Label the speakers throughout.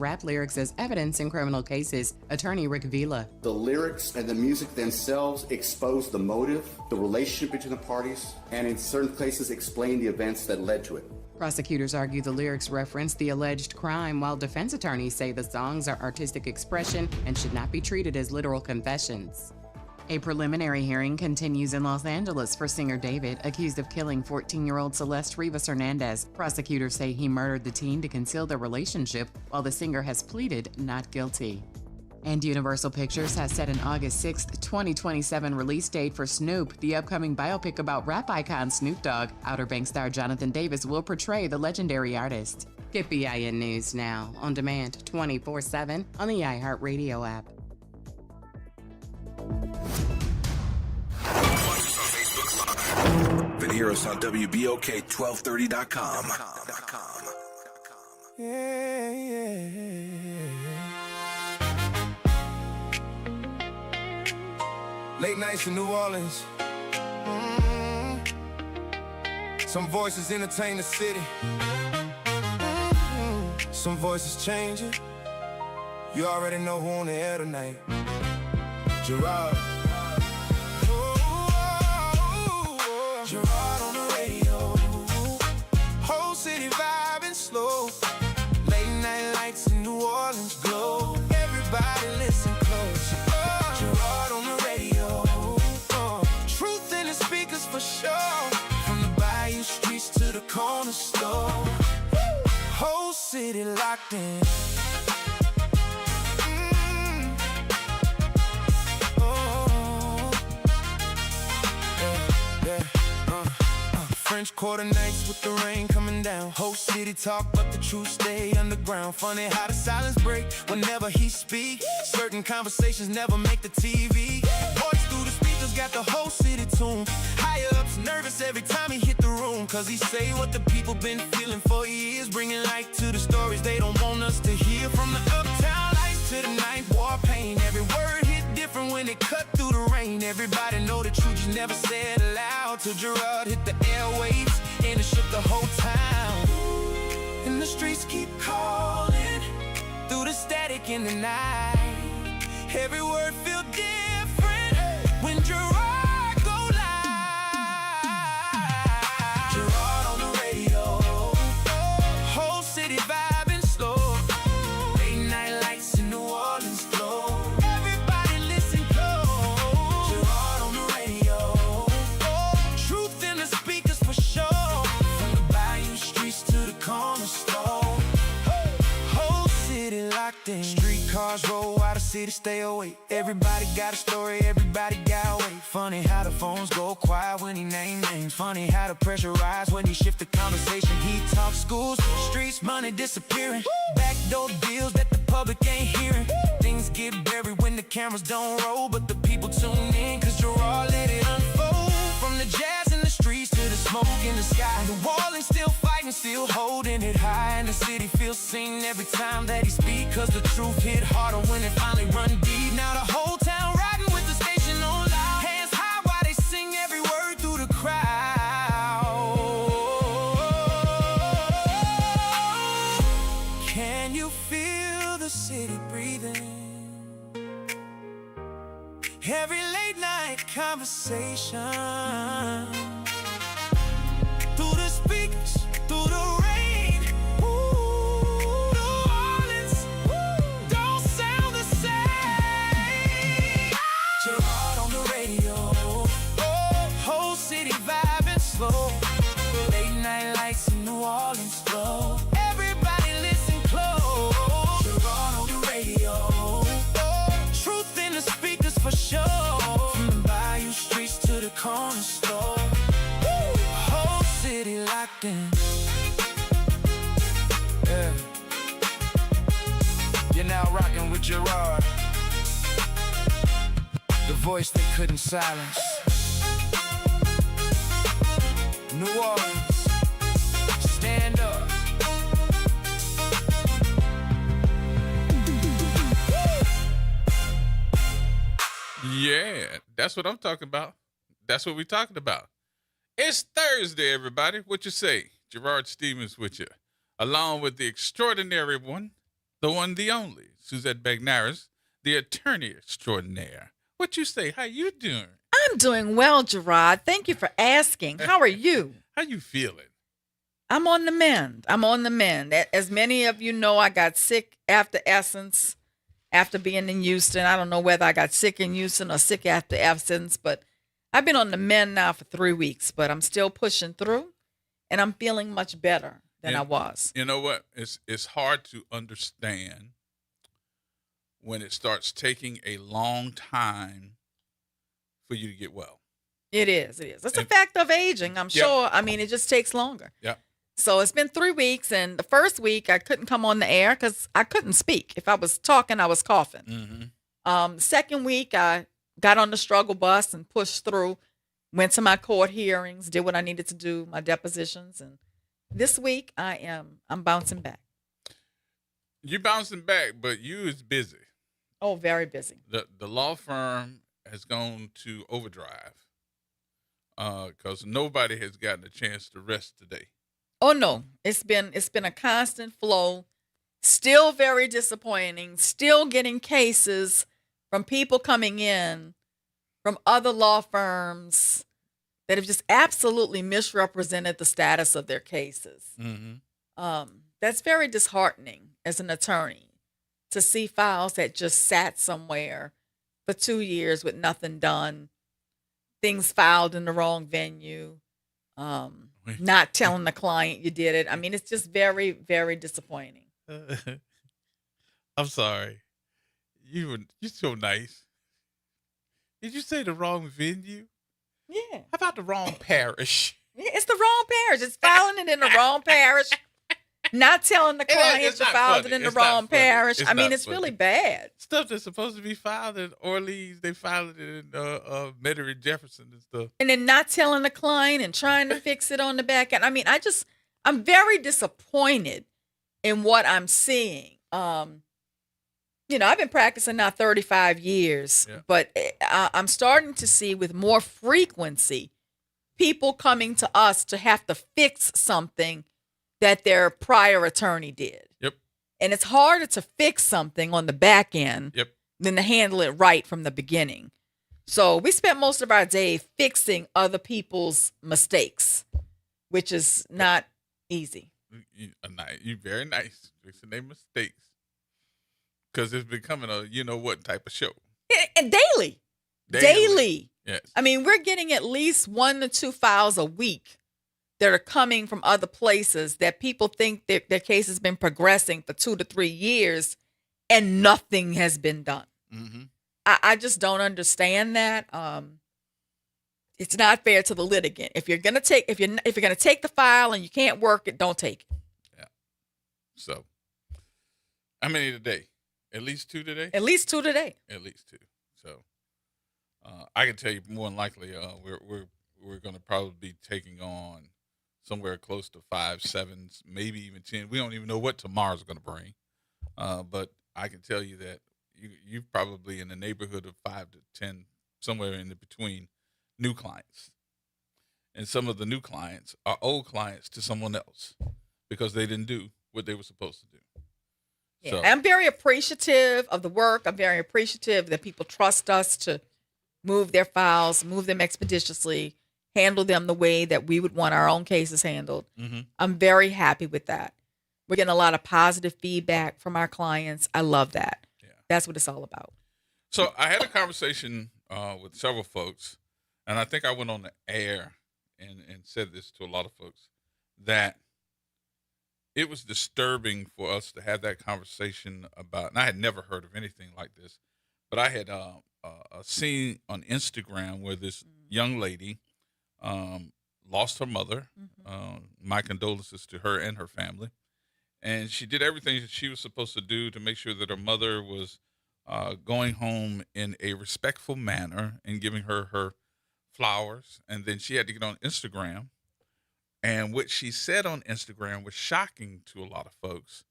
Speaker 1: Rap lyrics as evidence in criminal cases. Attorney Rick Vila.
Speaker 2: The lyrics and the music themselves expose the motive, the relationship between the parties, and in certain cases explain the events that led to it.
Speaker 1: Prosecutors argue the lyrics reference the alleged crime, while defense attorneys say the songs are artistic expression and should not be treated as literal confessions. A preliminary hearing continues in Los Angeles for singer David, accused of killing 14-year-old Celeste Rivas Hernandez. Prosecutors say he murdered the teen to conceal their relationship, while the singer has pleaded not guilty. And Universal Pictures has set an August 6, 2027 release date for Snoop, the upcoming biopic about rap icon Snoop Dogg. Outer Banks star Jonathan Davis will portray the legendary artist. Get BIN News now, on demand 24/7 on the iHeartRadio app.
Speaker 3: Then hear us on WBOK1230.com.
Speaker 4: Late nights in New Orleans. Some voices entertain the city. Some voices changing. You already know who on the air tonight. Gerod. Gerard on the radio. Whole city vibing slow. Late night lights in New Orleans glow. Everybody listen close. Gerard on the radio. Truth in the speakers for sure. From the bayou streets to the corner store. Whole city locked in. French Quarter nights with the rain coming down. Whole city talk, but the truth stay underground. Funny how the silence break whenever he speak. Certain conversations never make the TV. Voice through the speakers got the whole city tuned. Higher ups nervous every time he hit the room, cause he say what the people been feeling for years, bringing light to the stories they don't want us to hear. From the uptown lights to the night war pain, every word hit different when it cut through the rain. Everybody know the truth, you never said aloud, till Gerard hit the airwaves and it shook the whole town. And the streets keep calling through the static in the night. Every word feel different when Gerard go live. Gerard on the radio. Whole city vibing slow. Late night lights in New Orleans glow. Everybody listen close. Gerard on the radio. Truth in the speakers for sure. From the bayou streets to the corner store. Whole city locked in. Streetcars roll while the city stay awake. Everybody got a story, everybody got a way. Funny how the phones go quiet when he name names. Funny how the pressure rise when he shift the conversation. He talks schools, streets, money disappearing. Backdoor deals that the public ain't hearing. Things get buried when the cameras don't roll, but the people tune in, cause Gerard let it unfold. From the jazz in the streets to the smoke in the sky. The wall ain't still fighting, still holding it high. And the city feels seen every time that he speak, cause the truth hit harder when it finally run deep. Now the whole town riding with the station on loud. Hands high while they sing every word through the crowd. Can you feel the city breathing? Every late night conversation. Through the speakers, through the rain. Ooh, New Orleans, don't sound the same. Gerard on the radio. Whole city vibing slow. Late night lights in New Orleans glow. Everybody listen close. Gerard on the radio. Truth in the speakers for sure. From the bayou streets to the corner store. Whole city locked in. Yeah. You're now rocking with Gerard, the voice they couldn't silence. New Orleans, stand up.
Speaker 5: Yeah, that's what I'm talking about. That's what we're talking about. It's Thursday, everybody. What you say? Gerard Stevens with you, along with the extraordinary one, the one, the only, Suzette Bagnaris, the attorney extraordinaire. What you say? How you doing?
Speaker 3: I'm doing well, Gerard. Thank you for asking. How are you?
Speaker 5: How you feeling?
Speaker 3: I'm on the mend. I'm on the mend. As many of you know, I got sick after Essence, after being in Houston. I don't know whether I got sick in Houston or sick after Essence, but I've been on the mend now for 3 weeks, but I'm still pushing through, and I'm feeling much better than I was.
Speaker 5: You know what? It's hard to understand when it starts taking a long time for you to get well.
Speaker 3: It is. It's a fact of aging, I'm sure. I mean, it just takes longer.
Speaker 5: Yeah.
Speaker 3: So it's been 3 weeks, and the first week I couldn't come on the air because I couldn't speak. If I was talking, I was coughing.
Speaker 5: Mm-hmm.
Speaker 3: Second week, I got on the struggle bus and pushed through, went to my court hearings, did what I needed to do, my depositions, and this week I'm bouncing back.
Speaker 5: You bouncing back, but you is busy.
Speaker 3: Oh, very busy.
Speaker 5: The law firm has gone to overdrive because nobody has gotten a chance to rest today.
Speaker 3: Oh no, it's been a constant flow. Still very disappointing. Still getting cases from people coming in from other law firms that have just absolutely misrepresented the status of their cases.
Speaker 5: Mm-hmm.
Speaker 3: That's very disheartening as an attorney to see files that just sat somewhere for 2 years with nothing done, things filed in the wrong venue, not telling the client you did it. I mean, it's just very, very disappointing.
Speaker 5: I'm sorry. You're so nice. Did you say the wrong venue?
Speaker 3: Yeah.
Speaker 5: How about the wrong parish?
Speaker 3: Yeah, it's the wrong parish. It's filing it in the wrong parish. Not telling the client you filed it in the wrong parish. I mean, it's really bad.
Speaker 5: Stuff that's supposed to be filed in Orleans, they filed it in Metairie Jefferson and stuff.
Speaker 3: And then not telling the client and trying to fix it on the back end. I mean, I'm very disappointed in what I'm seeing. I've been practicing now 35 years, but I'm starting to see with more frequency people coming to us to have to fix something that their prior attorney did.
Speaker 5: Yep.
Speaker 3: And it's harder to fix something on the back end than to handle it right from the beginning. So we spent most of our day fixing other people's mistakes, which is not easy.
Speaker 5: You're very nice. Fixing their mistakes. Because it's becoming a you-know-what type of show.
Speaker 3: And daily.
Speaker 5: Yes.
Speaker 3: I mean, we're getting at least 1 to 2 files a week that are coming from other places that people think that their case has been progressing for 2 to 3 years and nothing has been done.
Speaker 5: Mm-hmm.
Speaker 3: I just don't understand that. It's not fair to the litigant. If you're gonna take the file and you can't work it, don't take it.
Speaker 5: Yeah. So, how many today? At least 2 today?
Speaker 3: At least 2 today.
Speaker 5: At least 2. So, I can tell you more than likely, we're going to probably be taking on somewhere close to 5, 7, maybe even 10. We don't even know what tomorrow's going to bring. But I can tell you that you're probably in the neighborhood of 5 to 10, somewhere in between new clients. And some of the new clients are old clients to someone else because they didn't do what they were supposed to do.
Speaker 3: Yeah,
Speaker 5: So,
Speaker 3: I'm very appreciative of the work. I'm very appreciative that people trust us to move their files, move them expeditiously, handle them the way that we would want our own cases handled.
Speaker 5: mm-hmm.
Speaker 3: I'm very happy with that. We're getting a lot of positive feedback from our clients. I love that.
Speaker 5: Yeah.
Speaker 3: That's what it's all about.
Speaker 5: So I had a conversation with several folks, and I think I went on the air and said this to a lot of folks, that it was disturbing for us to have that conversation about, and I had never heard of anything like this, but I had seen on Instagram where this young lady lost her mother. My condolences to her and her family. And she did everything that she was supposed to do to make sure that her mother was going home in a respectful manner and giving her flowers. And then she had to get on Instagram. And what she said on Instagram was shocking to a lot of folks,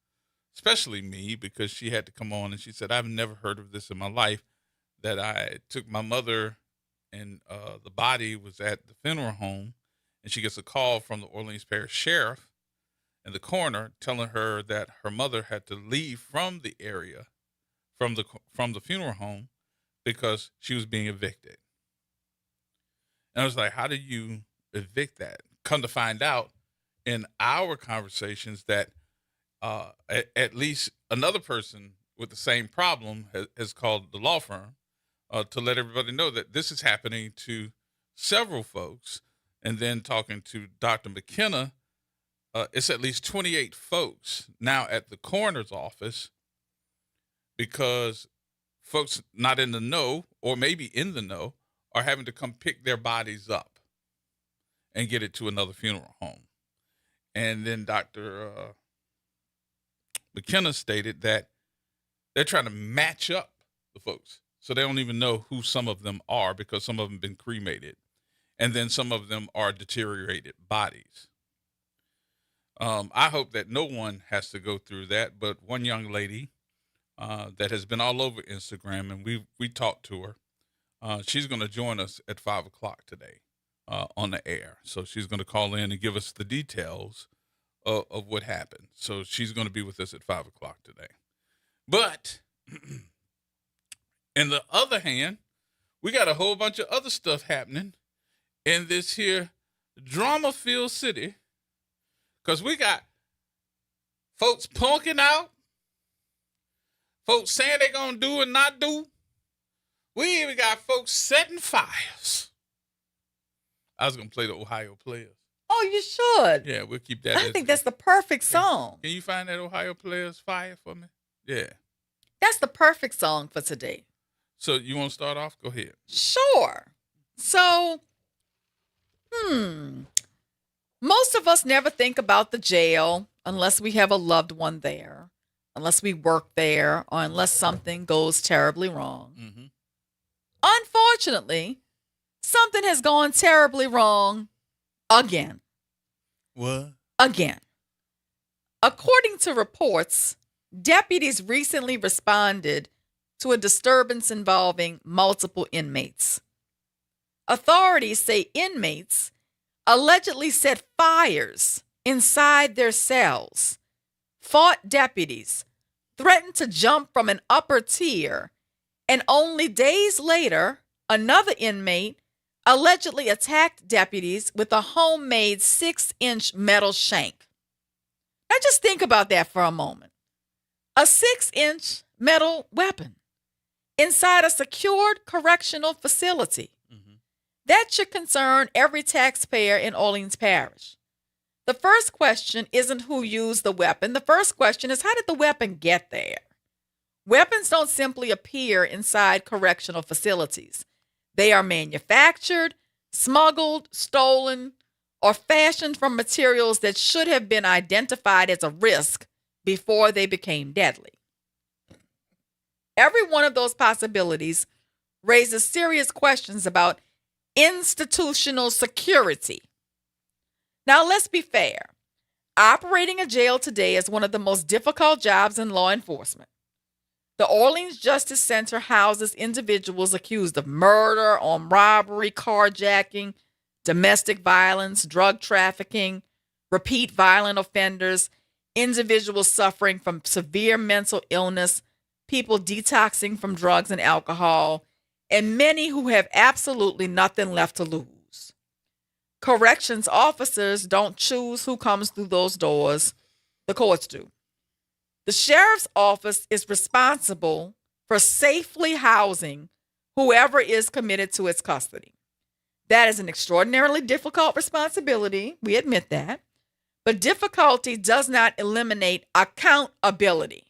Speaker 5: especially me, because she had to come on and she said, I've never heard of this in my life, that I took my mother and the body was at the funeral home, and she gets a call from the Orleans Parish Sheriff. and the coroner telling her that her mother had to leave from the area, from the funeral home, because she was being evicted. And I was like, how do you evict that? Come to find out in our conversations that at least another person with the same problem has called the law firm to let everybody know that this is happening to several folks. And then talking to Dr. McKenna, it's at least 28 folks now at the coroner's office because folks not in the know, or maybe in the know, are having to come pick their bodies up and get it to another funeral home. And then Dr. McKenna stated that they're trying to match up the folks. So they don't even know who some of them are because some of them have been cremated. And then some of them are deteriorated bodies. I hope that no one has to go through that. But one young lady that has been all over Instagram, and we talked to her, she's going to join us at 5 o'clock today on the air. So she's going to call in and give us the details of what happened. So she's going to be with us at 5 o'clock today. But in the other hand, we got a whole bunch of other stuff happening in this here drama-filled city, because we got folks punking out, folks saying they're going to do and not do. We even got folks setting fires. I was going to play the Ohio Players.
Speaker 3: Oh, you should.
Speaker 5: Yeah, we'll keep that.
Speaker 3: I think that's the perfect song.
Speaker 5: Can you find that Ohio Players fire for me? Yeah.
Speaker 3: That's the perfect song for today.
Speaker 5: So you want to start off? Go ahead.
Speaker 3: Sure. So, most of us never think about the jail unless we have a loved one there, unless we work there, or unless something goes terribly wrong.
Speaker 5: Mm-hmm.
Speaker 3: Unfortunately, something has gone terribly wrong again.
Speaker 5: What?
Speaker 3: Again. According to reports, deputies recently responded to a disturbance involving multiple inmates. Authorities say inmates allegedly set fires inside their cells, fought deputies, threatened to jump from an upper tier, and only days later, another inmate allegedly attacked deputies with a homemade 6-inch metal shank. Now just think about that for a moment. A 6-inch metal weapon inside a secured correctional facility.
Speaker 5: Mm-hmm.
Speaker 3: That should concern every taxpayer in Orleans Parish. The first question isn't who used the weapon. The first question is, how did the weapon get there? Weapons don't simply appear inside correctional facilities. They are manufactured, smuggled, stolen, or fashioned from materials that should have been identified as a risk before they became deadly. Every one of those possibilities raises serious questions about institutional security. Now, let's be fair. Operating a jail today is one of the most difficult jobs in law enforcement. The Orleans Justice Center houses individuals accused of murder, armed robbery, carjacking, domestic violence, drug trafficking, repeat violent offenders, individuals suffering from severe mental illness, people detoxing from drugs and alcohol, and many who have absolutely nothing left to lose. Corrections officers don't choose who comes through those doors. The courts do. The sheriff's office is responsible for safely housing whoever is committed to its custody. That is an extraordinarily difficult responsibility. We admit that. But difficulty does not eliminate accountability.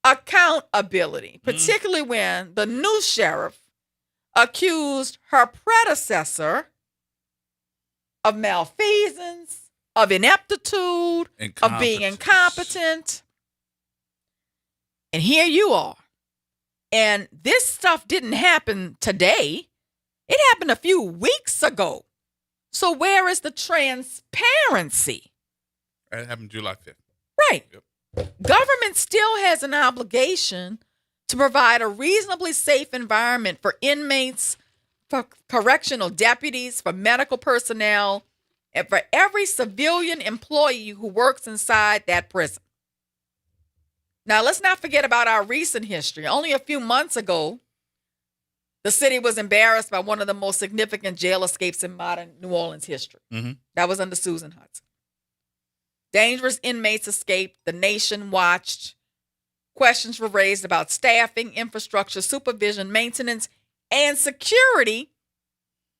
Speaker 3: Accountability, particularly when the new sheriff accused her predecessor of malfeasance, of ineptitude, of being incompetent. And here you are. And this stuff didn't happen today. It happened a few weeks ago. So where is the transparency?
Speaker 5: That happened July 5th.
Speaker 3: Right.
Speaker 5: Yep.
Speaker 3: Government still has an obligation to provide a reasonably safe environment for inmates, for correctional deputies, for medical personnel, and for every civilian employee who works inside that prison. Now, let's not forget about our recent history. Only a few months ago, the city was embarrassed by one of the most significant jail escapes in modern New Orleans history.
Speaker 5: Mm-hmm.
Speaker 3: That was under Susan Hudson. Dangerous inmates escaped. The nation watched. Questions were raised about staffing, infrastructure, supervision, maintenance, and security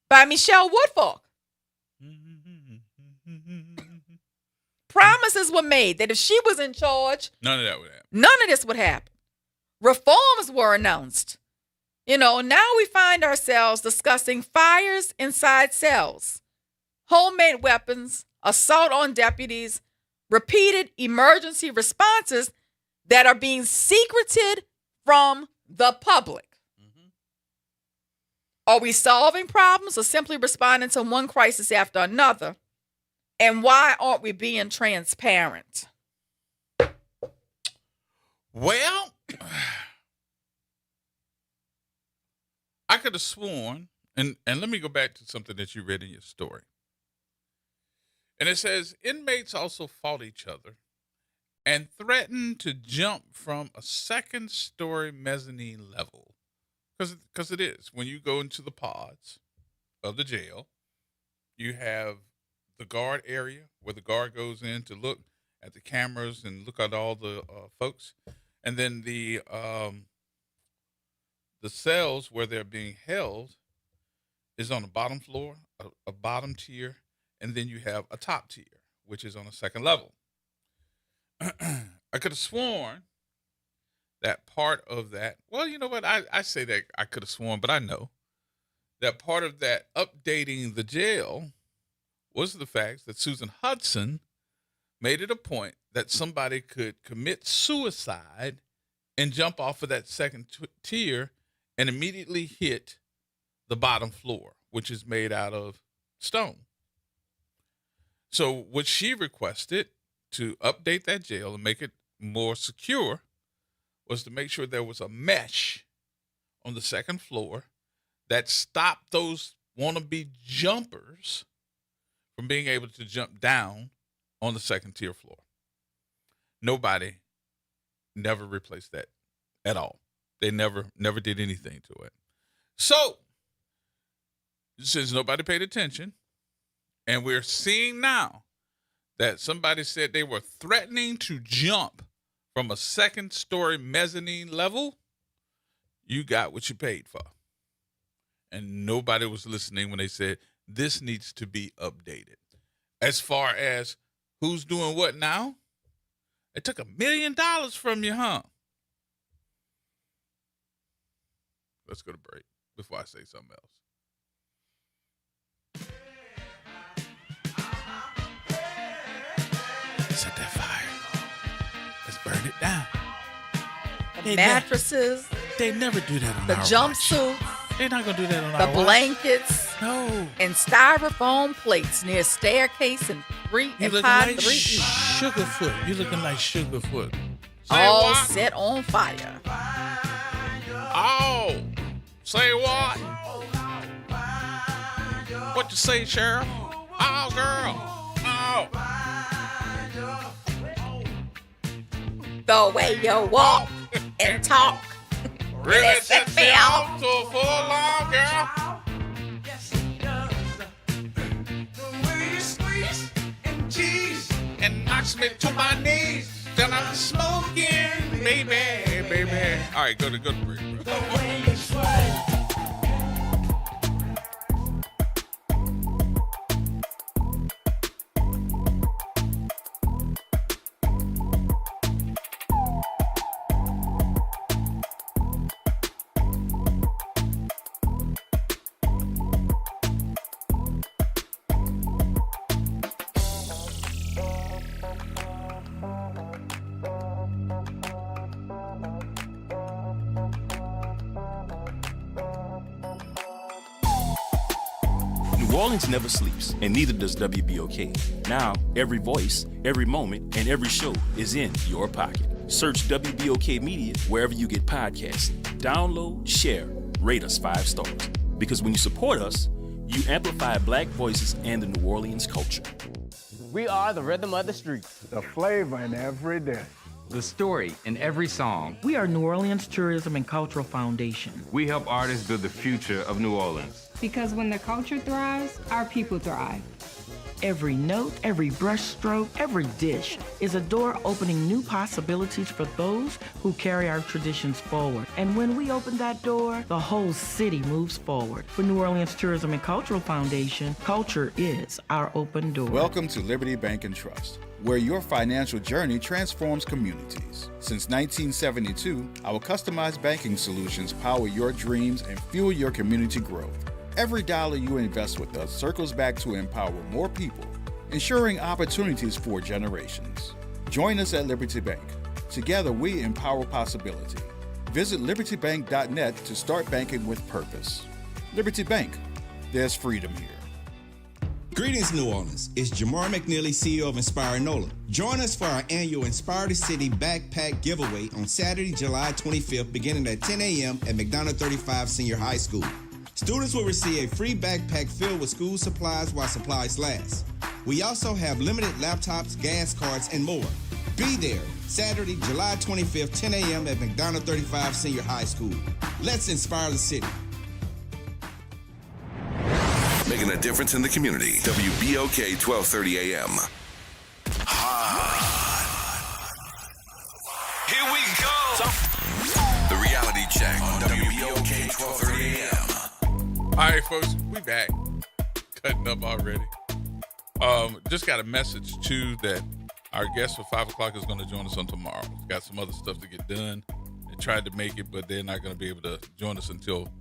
Speaker 3: by Michelle Woodfork. Promises were made that if she was in charge,
Speaker 5: None of that would happen.
Speaker 3: none of this would happen. Reforms were announced. Now we find ourselves discussing fires inside cells, homemade weapons, assault on deputies, repeated emergency responses that are being secreted from the public.
Speaker 5: Mm-hmm.
Speaker 3: Are we solving problems or simply responding to one crisis after another? And why aren't we being transparent?
Speaker 5: Well, I could have sworn, and let me go back to something that you read in your story. And it says, inmates also fought each other and threatened to jump from a second-story mezzanine level. Because it is. When you go into the pods of the jail, you have the guard area where the guard goes in to look at the cameras and look at all the folks. And then the cells where they're being held is on the bottom floor, a bottom tier, and then you have a top tier, which is on a second level. I could have sworn that part of that, well, you know what? I say that I could have sworn, but I know that part of that updating the jail was the fact that Susan Hudson made it a point that somebody could commit suicide and jump off of that second tier and immediately hit the bottom floor, which is made out of stone. So what she requested to update that jail and make it more secure was to make sure there was a mesh on the second floor that stopped those wannabe jumpers from being able to jump down on the second tier floor. Nobody never replaced that at all. They never did anything to it. So, since nobody paid attention, and we're seeing now that somebody said they were threatening to jump from a second-story mezzanine level, you got what you paid for. And nobody was listening when they said, this needs to be updated. As far as who's doing what now, it took $1 million from you, huh? Let's go to break before I say something else. Set that fire. Let's burn it down.
Speaker 3: The mattresses,
Speaker 5: They never do that on
Speaker 3: the
Speaker 5: our watch.
Speaker 3: jumpsuits,
Speaker 5: They're not going to do that on
Speaker 3: the
Speaker 5: our watch.
Speaker 3: blankets,
Speaker 5: No.
Speaker 3: and styrofoam plates near staircase and
Speaker 5: You looking
Speaker 3: pod
Speaker 5: like
Speaker 3: 3E.
Speaker 5: Sugarfoot. You looking like Sugarfoot. Say
Speaker 3: All
Speaker 5: what?
Speaker 3: set on fire.
Speaker 5: Oh. Say what? What you say, Sheriff? Oh, girl. Oh.
Speaker 3: The way you walk and talk
Speaker 5: Really
Speaker 3: set
Speaker 5: sets
Speaker 3: me
Speaker 5: me
Speaker 3: off.
Speaker 5: off to a full long, girl.
Speaker 4: Yes, it does. The way you squeeze and tease.
Speaker 5: And knocks me to my knees. Then I'm smoking, baby. All right, go to break, bro.
Speaker 4: The way you sway.
Speaker 6: New Orleans never sleeps, and neither does WBOK. Now, every voice, every moment, and every show is in your pocket. Search WBOK Media wherever you get podcasts. Download, share, rate us 5 stars. Because when you support us, You amplify black voices and the New Orleans culture.
Speaker 7: We are the rhythm of the streets.
Speaker 8: The flavor in every dish.
Speaker 9: The story in every song.
Speaker 10: We are New Orleans Tourism and Cultural Foundation.
Speaker 11: We help artists build the future of New Orleans.
Speaker 12: Because when the culture thrives, our people thrive.
Speaker 10: Every note, every brushstroke, every dish is a door opening new possibilities for those who carry our traditions forward. And when we open that door, the whole city moves forward. For New Orleans Tourism and Cultural Foundation, culture is our open door.
Speaker 13: Welcome to Liberty Bank and Trust, where your financial journey transforms communities. Since 1972, our customized banking solutions power your dreams and fuel your community growth. Every dollar you invest with us circles back to empower more people, ensuring opportunities for generations. Join us at Liberty Bank. Together, we empower possibility. Visit libertybank.net to start banking with purpose. Liberty Bank, there's freedom here.
Speaker 14: Greetings, New Orleans. It's Jamar McNeely, CEO of Inspire NOLA. Join us for our annual Inspire the City Backpack Giveaway on Saturday, July 25th, beginning at 10 a.m. at McDonough 35 Senior High School. Students will receive a free backpack filled with school supplies while supplies last. We also have limited laptops, gas cards, and more. Be there Saturday, July 25th, 10 a.m. at McDonough 35 Senior High School. Let's inspire the city.
Speaker 15: Making a difference in the community. WBOK 1230 AM. Here we go. The reality check on WBOK 1230 AM.
Speaker 5: All right, folks, we back. Cutting up already. Just got a message, too, that our guest for 5 o'clock is going to join us on tomorrow. We've got some other stuff to get done. They tried to make it, but they're not going to be able to join us until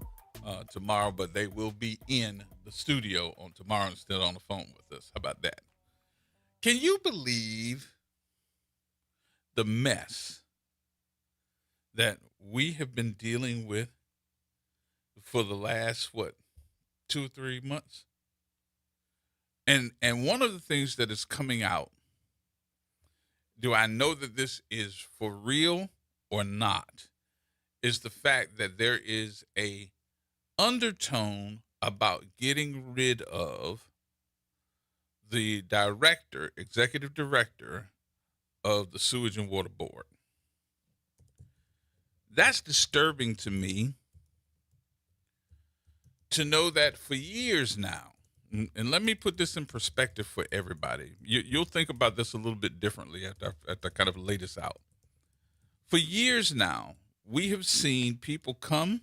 Speaker 5: tomorrow. But they will be in the studio on tomorrow instead on the phone with us. How about that? Can you believe the mess that we have been dealing with for the last, 2 or 3 months? And one of the things that is coming out, do I know that this is for real or not, is the fact that there is a undertone about getting rid of the executive director of the Sewage and Water Board. That's disturbing to me, to know that for years now, and let me put this in perspective for everybody. You'll think about this a little bit differently after I kind of lay this out. For years now, we have seen people come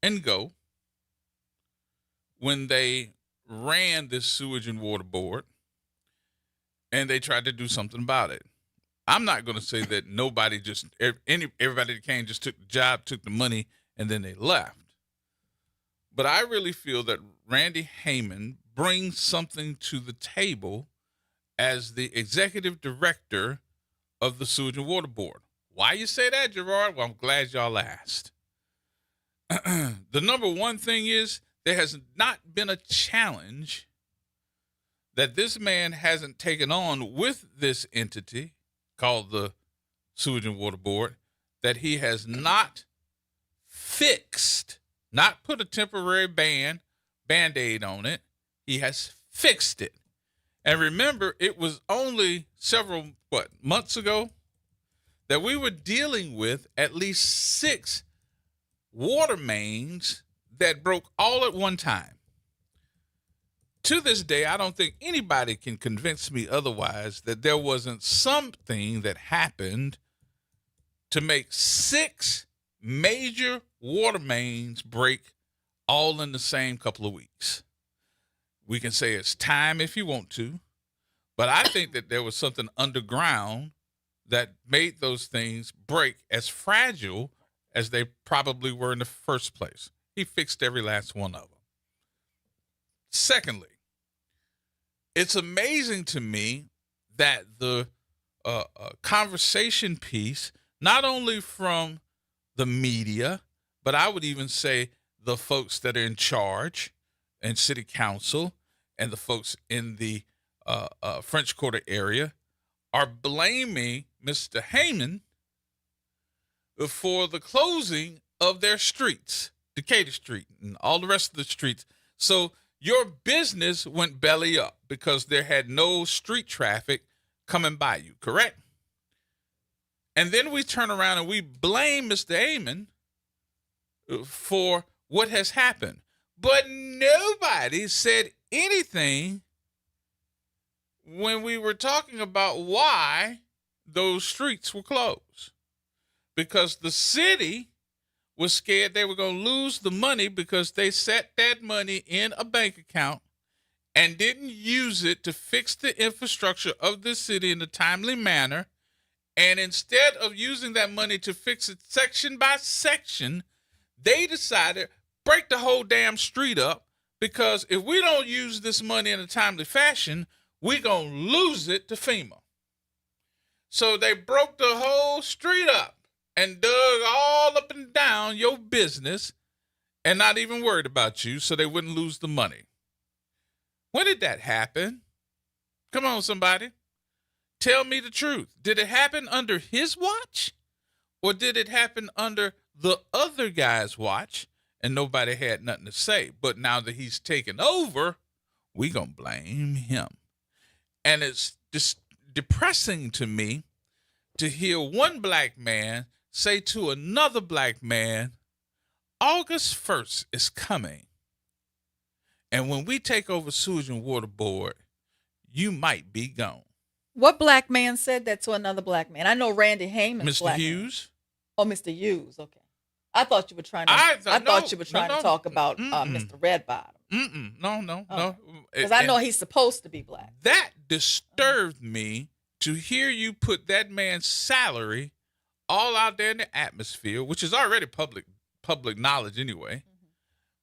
Speaker 5: and go when they ran this Sewage and Water Board and they tried to do something about it. I'm not going to say that everybody that came just took the job, took the money, and then they left. But I really feel that Randy Heyman brings something to the table as the executive director of the Sewage and Water Board. Why you say that, Gerard? Well, I'm glad y'all asked. The number one thing is there has not been a challenge that this man hasn't taken on with this entity called the Sewage and Water Board that he has not fixed. Not put a temporary Band-Aid on it. He has fixed it. And remember, it was only several, months ago that we were dealing with at least 6 water mains that broke all at one time. To this day, I don't think anybody can convince me otherwise that there wasn't something that happened to make 6 major water mains break all in the same couple of weeks. We can say it's time if you want to, but I think that there was something underground that made those things break as fragile as they probably were in the first place. He fixed every last one of them. Secondly, it's amazing to me that the conversation piece, not only from the media, but I would even say the folks that are in charge and city council and the folks in the French Quarter area are blaming Mr. Heyman for the closing of their streets, Decatur Street and all the rest of the streets, So your business went belly up because there had no street traffic coming by you, correct? And then we turn around and we blame Mr. Amon for what has happened. But nobody said anything when we were talking about why those streets were closed. Because the city was scared they were going to lose the money because they set that money in a bank account and didn't use it to fix the infrastructure of the city in a timely manner. And instead of using that money to fix it section by section, they decided break the whole damn street up, because if we don't use this money in a timely fashion, we're going to lose it to FEMA. So they broke the whole street up and dug all up and down your business and not even worried about you so they wouldn't lose the money. When did that happen? Come on, somebody. Tell me the truth. Did it happen under his watch, or did it happen under the other guy's watch and nobody had nothing to say? But now that he's taken over, we gonna blame him. And it's just depressing to me to hear one black man say to another black man, August 1st is coming, and when we take over Sewage and Water Board, you might be gone.
Speaker 3: What black man said that to another black man? I know Randy Heyman.
Speaker 5: Mr. Hughes.
Speaker 3: Oh, Mr. Hughes. Okay. I thought you were trying to talk about Mr. Redbottom.
Speaker 5: No.
Speaker 3: Because I know he's supposed to be black.
Speaker 5: That disturbed me to hear you put that man's salary all out there in the atmosphere, which is already public knowledge anyway. Mm-hmm.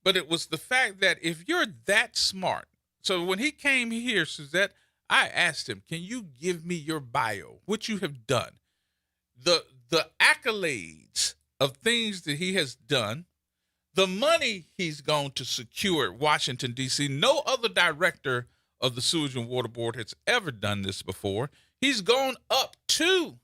Speaker 5: But it was the fact that if you're that smart, so when he came here, Suzette, I asked him, can you give me your bio, what you have done, the accolades of things that he has done, the money he's going to secure at Washington, D.C. No other director of the Sewage and Water Board has ever done this before. He's gone up to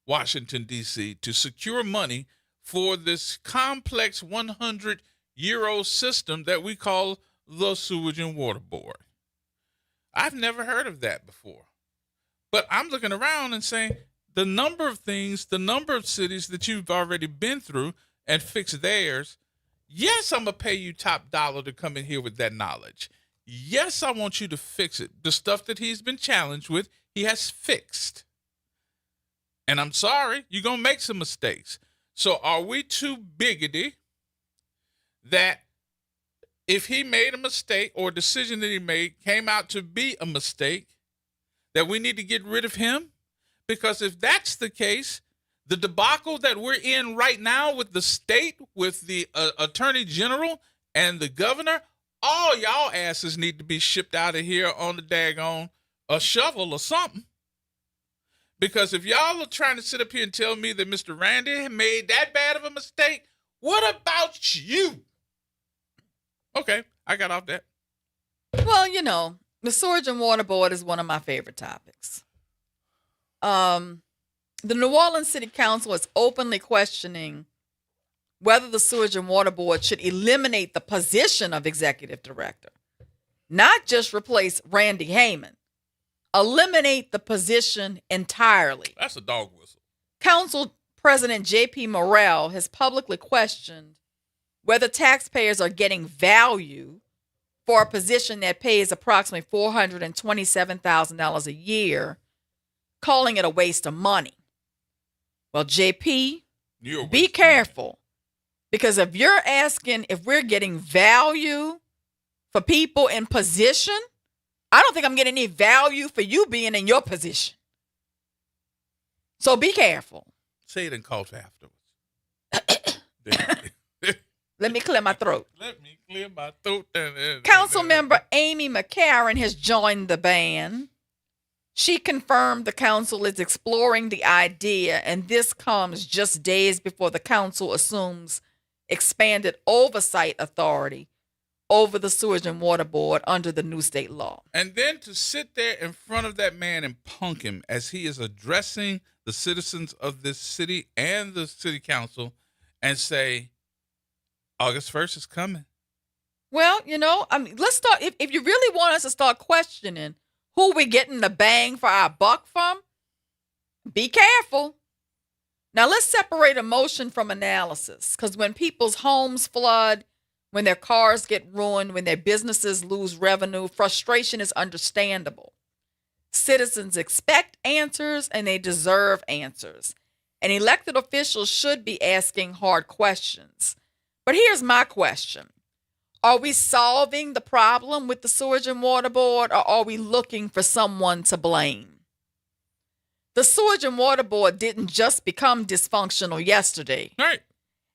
Speaker 5: Washington, D.C. to secure money for this complex 100-year-old system that we call the Sewage and Water Board. I've never heard of that before. But I'm looking around and saying the number of things, the number of cities that you've already been through and fixed theirs, yes, I'm going to pay you top dollar to come in here with that knowledge. Yes, I want you to fix it. The stuff that he's been challenged with, he has fixed. And I'm sorry, you're going to make some mistakes. So are we too bigoted that if he made a mistake or a decision that he made came out to be a mistake, that we need to get rid of him? Because if that's the case, the debacle that we're in right now with the state, with the attorney general and the governor, all y'all asses need to be shipped out of here on the daggone a shovel or something. Because if y'all are trying to sit up here and tell me that Mr. Randy made that bad of a mistake, what about you? Okay, I got off that.
Speaker 3: Well, the Sewage and Water Board is one of my favorite topics. The New Orleans City Council is openly questioning whether the Sewage and Water Board should eliminate the position of executive director, not just replace Randy Heyman. Eliminate the position entirely.
Speaker 5: That's a dog whistle.
Speaker 3: Council President J.P. Morrell has publicly questioned whether taxpayers are getting value for a position that pays approximately $427,000 a year, calling it a waste of money. Well, JP, be careful, because if you're asking if we're getting value for people in position, I don't think I'm getting any value for you being in your position. So be careful.
Speaker 5: Say it in culture afterwards.
Speaker 3: Let me clear my throat.
Speaker 5: Let me clear my throat.
Speaker 3: Councilmember Amy McCarron has joined the band. She confirmed the council is exploring the idea, and this comes just days before the council assumes expanded oversight authority over the Sewage and Water Board under the new state law.
Speaker 5: And then to sit there in front of that man and punk him as he is addressing the citizens of this city and the city council and say, August 1st is coming.
Speaker 3: Well, I mean, let's start. If you really want us to start questioning who we're getting the bang for our buck from, be careful. Now, let's separate emotion from analysis, because when people's homes flood, when their cars get ruined, when their businesses lose revenue, frustration is understandable. Citizens expect answers and they deserve answers. And elected officials should be asking hard questions. But here's my question. Are we solving the problem with the Sewage and Water Board, or are we looking for someone to blame? The Sewage and Water Board didn't just become dysfunctional yesterday.
Speaker 5: Right.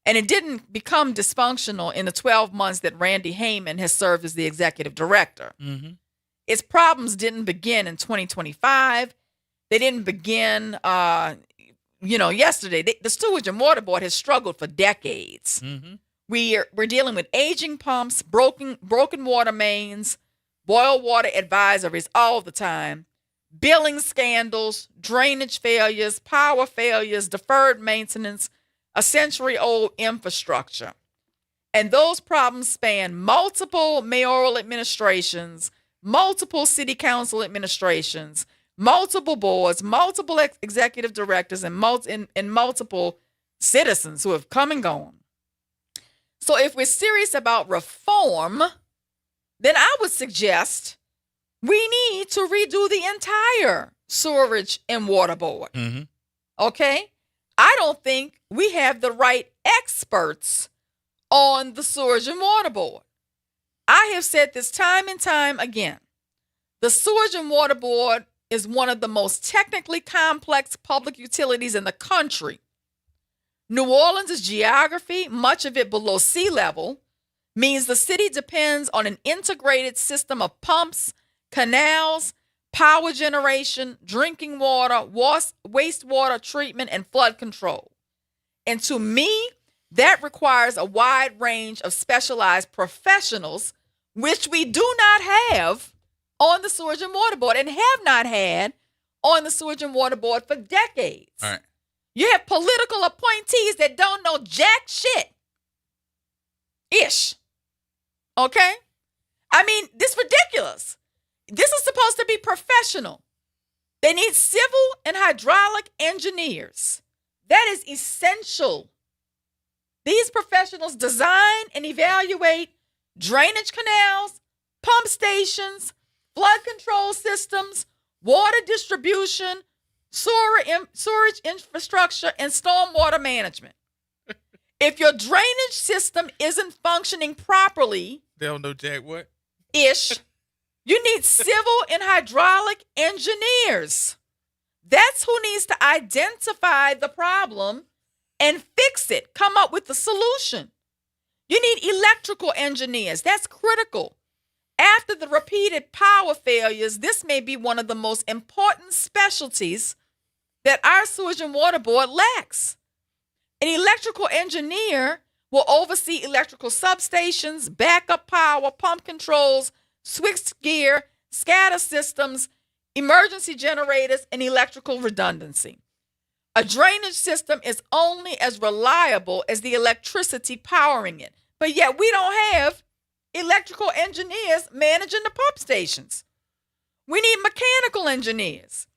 Speaker 3: And it didn't become dysfunctional in the 12 months that Randy Heyman has served as the executive director.
Speaker 5: Mm-hmm.
Speaker 3: Its problems didn't begin in 2025. They didn't begin, yesterday. The Sewage and Water Board has struggled for decades.
Speaker 5: Mm-hmm.
Speaker 3: We're dealing with aging pumps, broken water mains, boil water advisories all the time, billing scandals, drainage failures, power failures, deferred maintenance, a century-old infrastructure. And those problems span multiple mayoral administrations, multiple city council administrations, multiple boards, multiple executive directors, and multiple citizens who have come and gone. So if we're serious about reform, then I would suggest we need to redo the entire Sewerage and Water Board.
Speaker 5: Mm-hmm.
Speaker 3: Okay? I don't think we have the right experts on the Sewerage and Water Board. I have said this time and time again. The Sewerage and Water Board is one of the most technically complex public utilities in the country. New Orleans' geography, much of it below sea level, means the city depends on an integrated system of pumps, canals, power generation, drinking water, wastewater treatment, and flood control. And to me, that requires a wide range of specialized professionals, which we do not have on the Sewage and Water Board and have not had on the Sewage and Water Board for decades.
Speaker 5: All right.
Speaker 3: You have political appointees that don't know jack shit. Ish. Okay? I mean, this is ridiculous. This is supposed to be professional. They need civil and hydraulic engineers. That is essential. These professionals design and evaluate drainage canals, pump stations, flood control systems, water distribution, sewerage infrastructure, and stormwater management. If your drainage system isn't functioning properly,
Speaker 5: They don't know jack what?
Speaker 3: ish, you need civil and hydraulic engineers. That's who needs to identify the problem and fix it, come up with the solution. You need electrical engineers. That's critical. After the repeated power failures, this may be one of the most important specialties that our Sewage and Water Board lacks. An electrical engineer will oversee electrical substations, backup power, pump controls, switch gear, SCADA systems, emergency generators, and electrical redundancy. A drainage system is only as reliable as the electricity powering it. But yet we don't have electrical engineers managing the pump stations. We need mechanical engineers.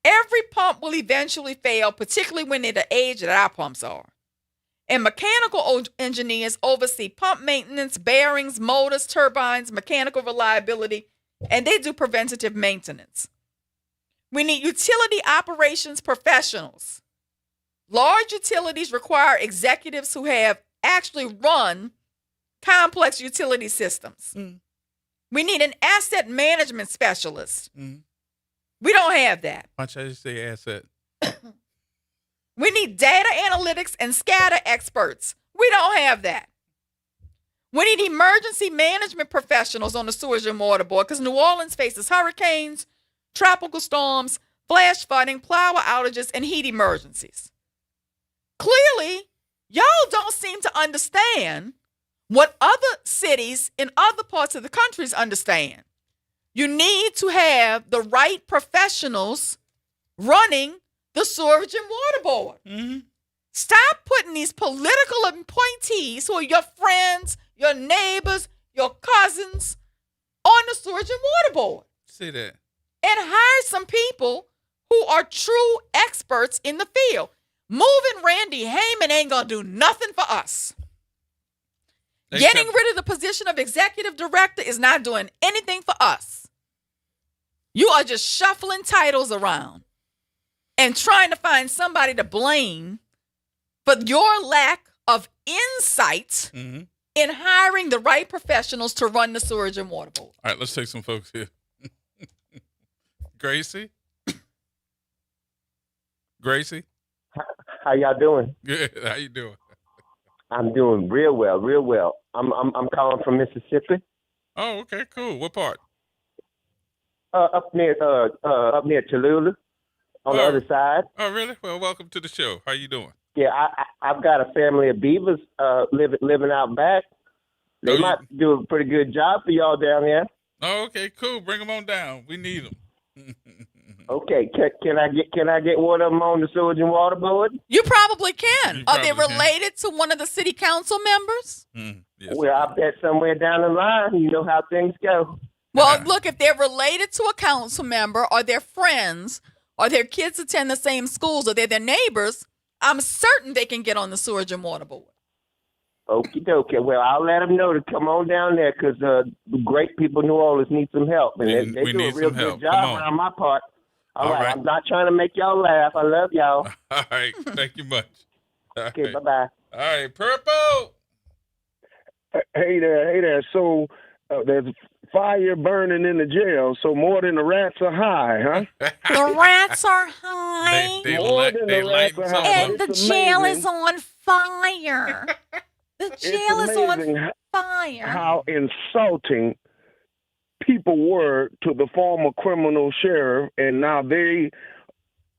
Speaker 3: Every pump will eventually fail, particularly when they're the age that our pumps are. And mechanical engineers oversee pump maintenance, bearings, motors, turbines, mechanical reliability, and they do preventative maintenance. We need utility operations professionals. Large utilities require executives who have actually run complex utility systems. We need an asset management specialist. We don't have that.
Speaker 5: Why don't you just say asset?
Speaker 3: We need data analytics and SCADA experts. We don't have that. We need emergency management professionals on the Sewage and Water Board because New Orleans faces hurricanes, tropical storms, flash flooding, power outages, and heat emergencies. Clearly, y'all don't seem to understand what other cities in other parts of the country understand. You need to have the right professionals running the Sewerage and Water Board. Stop putting these political appointees who are your friends, your neighbors, your cousins on the Sewage and Water Board.
Speaker 5: See that?
Speaker 3: And hire some people who are true experts in the field. Moving Randy Heyman ain't going to do nothing for us. Getting rid of the position of executive director is not doing anything for us. You are just shuffling titles around and trying to find somebody to blame for your lack of insight in hiring the right professionals to run the Sewage and Water Board.
Speaker 5: All right, let's take some folks here. Gracie? Gracie?
Speaker 16: How y'all doing?
Speaker 5: Good. How you doing?
Speaker 16: I'm doing real well, real well. I'm calling from Mississippi.
Speaker 5: Oh, okay, cool. What part?
Speaker 16: Up near Cholula, on the other side.
Speaker 5: Oh, really? Well, welcome to the show. How you doing?
Speaker 16: Yeah, I've got a family of beavers living out back. They might do a pretty good job for y'all down there.
Speaker 5: Oh, okay, cool. Bring them on down. We need them.
Speaker 16: Okay, can I get one of them on the Sewage and Water Board?
Speaker 3: You probably can. Are they related to one of the city council members?
Speaker 5: Yes.
Speaker 16: Well, I bet somewhere down the line, you know how things go.
Speaker 3: Well, look, if they're related to a council member, or they're friends, or their kids attend the same schools, or they're their neighbors, I'm certain they can get on the Sewage and Water Board.
Speaker 16: Okie dokie. Well, I'll let them know to come on down there because great people in New Orleans need some help. And they do a real good job around my part. All right. I'm not trying to make y'all laugh. I love y'all.
Speaker 5: All right. Thank you much.
Speaker 16: Okay, bye-bye.
Speaker 5: All right, Purple.
Speaker 8: Hey there. So there's fire burning in the jail, so more than the rats are high, huh?
Speaker 3: The rats are high. And the jail is on fire. The jail is on fire.
Speaker 8: How insulting people were to the former criminal sheriff, and now they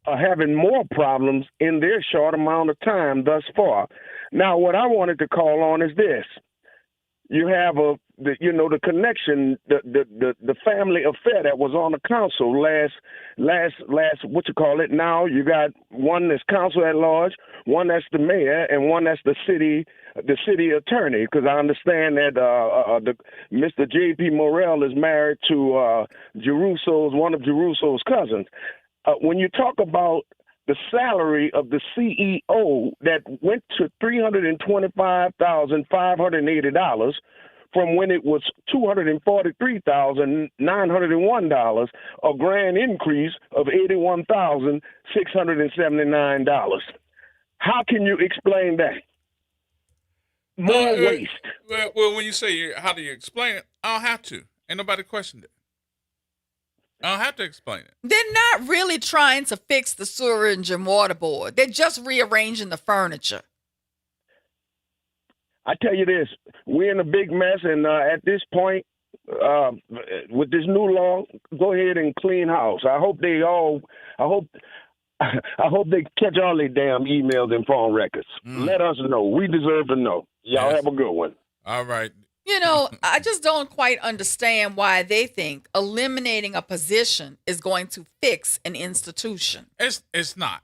Speaker 8: are having more problems in their short amount of time thus far. Now, what I wanted to call on is this. You have the connection, the family affair that was on the council last now you got one that's council at large, one that's the mayor, and one that's the city attorney, because I understand that Mr. J.P. Morrell is married to one of Jeruso's cousins. When you talk about the salary of the CEO that went to $325,580 from when it was $243,901, a grand increase of $81,679. How can you explain that? More waste.
Speaker 5: Well, when you say how do you explain it, I don't have to. Ain't nobody questioned it. I don't have to explain it.
Speaker 3: They're not really trying to fix the Sewage and Water Board. They're just rearranging the furniture.
Speaker 8: I tell you this, we're in a big mess, and at this point, with this new law, go ahead and clean house. I hope they catch all their damn emails and phone records. Let us know. We deserve to know. Y'all have a good one.
Speaker 5: All right.
Speaker 3: You know, I just don't quite understand why they think eliminating a position is going to fix an institution.
Speaker 5: It's not.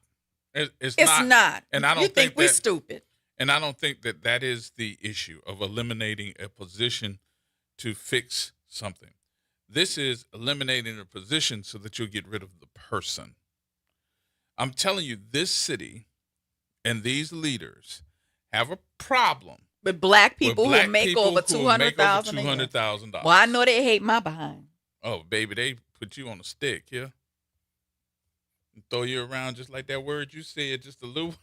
Speaker 5: It's
Speaker 3: not.
Speaker 5: And I don't
Speaker 3: think we're stupid.
Speaker 5: And I don't think that is the issue of eliminating a position to fix something. This is eliminating a position so that you'll get rid of the person. I'm telling you, this city and these leaders have a problem
Speaker 3: with black people who make over $200,000. Well, I know they hate my behind.
Speaker 5: Oh, baby, they put you on a stick, yeah? And throw you around just like that word you said, just a little.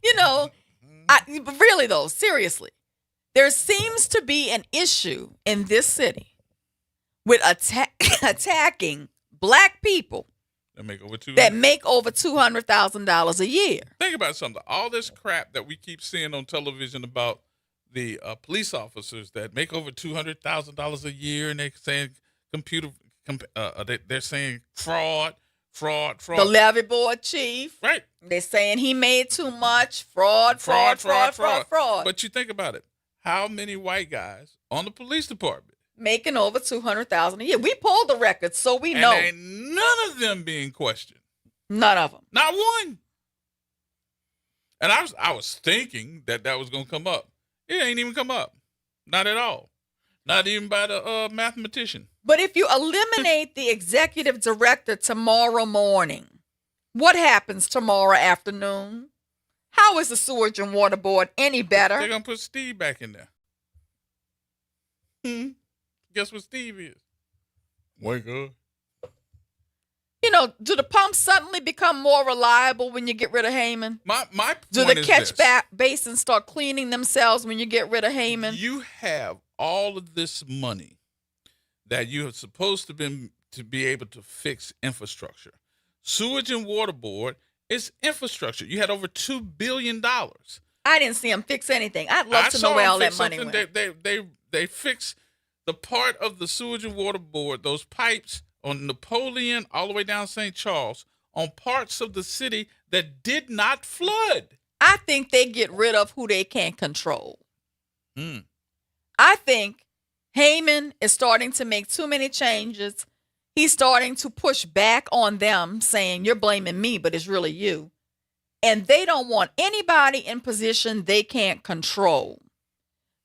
Speaker 3: You know, but really though, seriously, there seems to be an issue in this city with attacking black people
Speaker 5: that make over
Speaker 3: $200,000 a year.
Speaker 5: Think about something. All this crap that we keep seeing on television about the police officers that make over $200,000 a year, and they're saying they're saying fraud.
Speaker 3: The levy board chief,
Speaker 5: right?
Speaker 3: They're saying he made too much. Fraud.
Speaker 5: But you think about it. How many white guys on the police department
Speaker 3: making over $200,000 a year? We pulled the records, so we know.
Speaker 5: And ain't none of them being questioned.
Speaker 3: None of them.
Speaker 5: Not one. And I was thinking that was going to come up. It ain't even come up. Not at all. Not even by the mathematician.
Speaker 3: But if you eliminate the executive director tomorrow morning, what happens tomorrow afternoon? How is the Sewage and Water Board any better?
Speaker 5: They're going to put Steve back in there. Guess what Steve is? Wake up.
Speaker 3: You know, do the pumps suddenly become more reliable when you get rid of Heyman?
Speaker 5: My
Speaker 3: do
Speaker 5: point
Speaker 3: the
Speaker 5: is
Speaker 3: catch
Speaker 5: this.
Speaker 3: basins start cleaning themselves when you get rid of Heyman?
Speaker 5: You have all of this money that you are supposed to be able to fix infrastructure. Sewage and Water Board is infrastructure. You had over $2 billion.
Speaker 3: I didn't see them fix anything. I'd love to know where all that money went.
Speaker 5: They fixed the part of the Sewage and Water Board, those pipes on Napoleon all the way down St. Charles, on parts of the city that did not flood.
Speaker 3: I think they get rid of who they can't control. I think Heyman is starting to make too many changes. He's starting to push back on them, saying, you're blaming me, but it's really you. And they don't want anybody in position they can't control.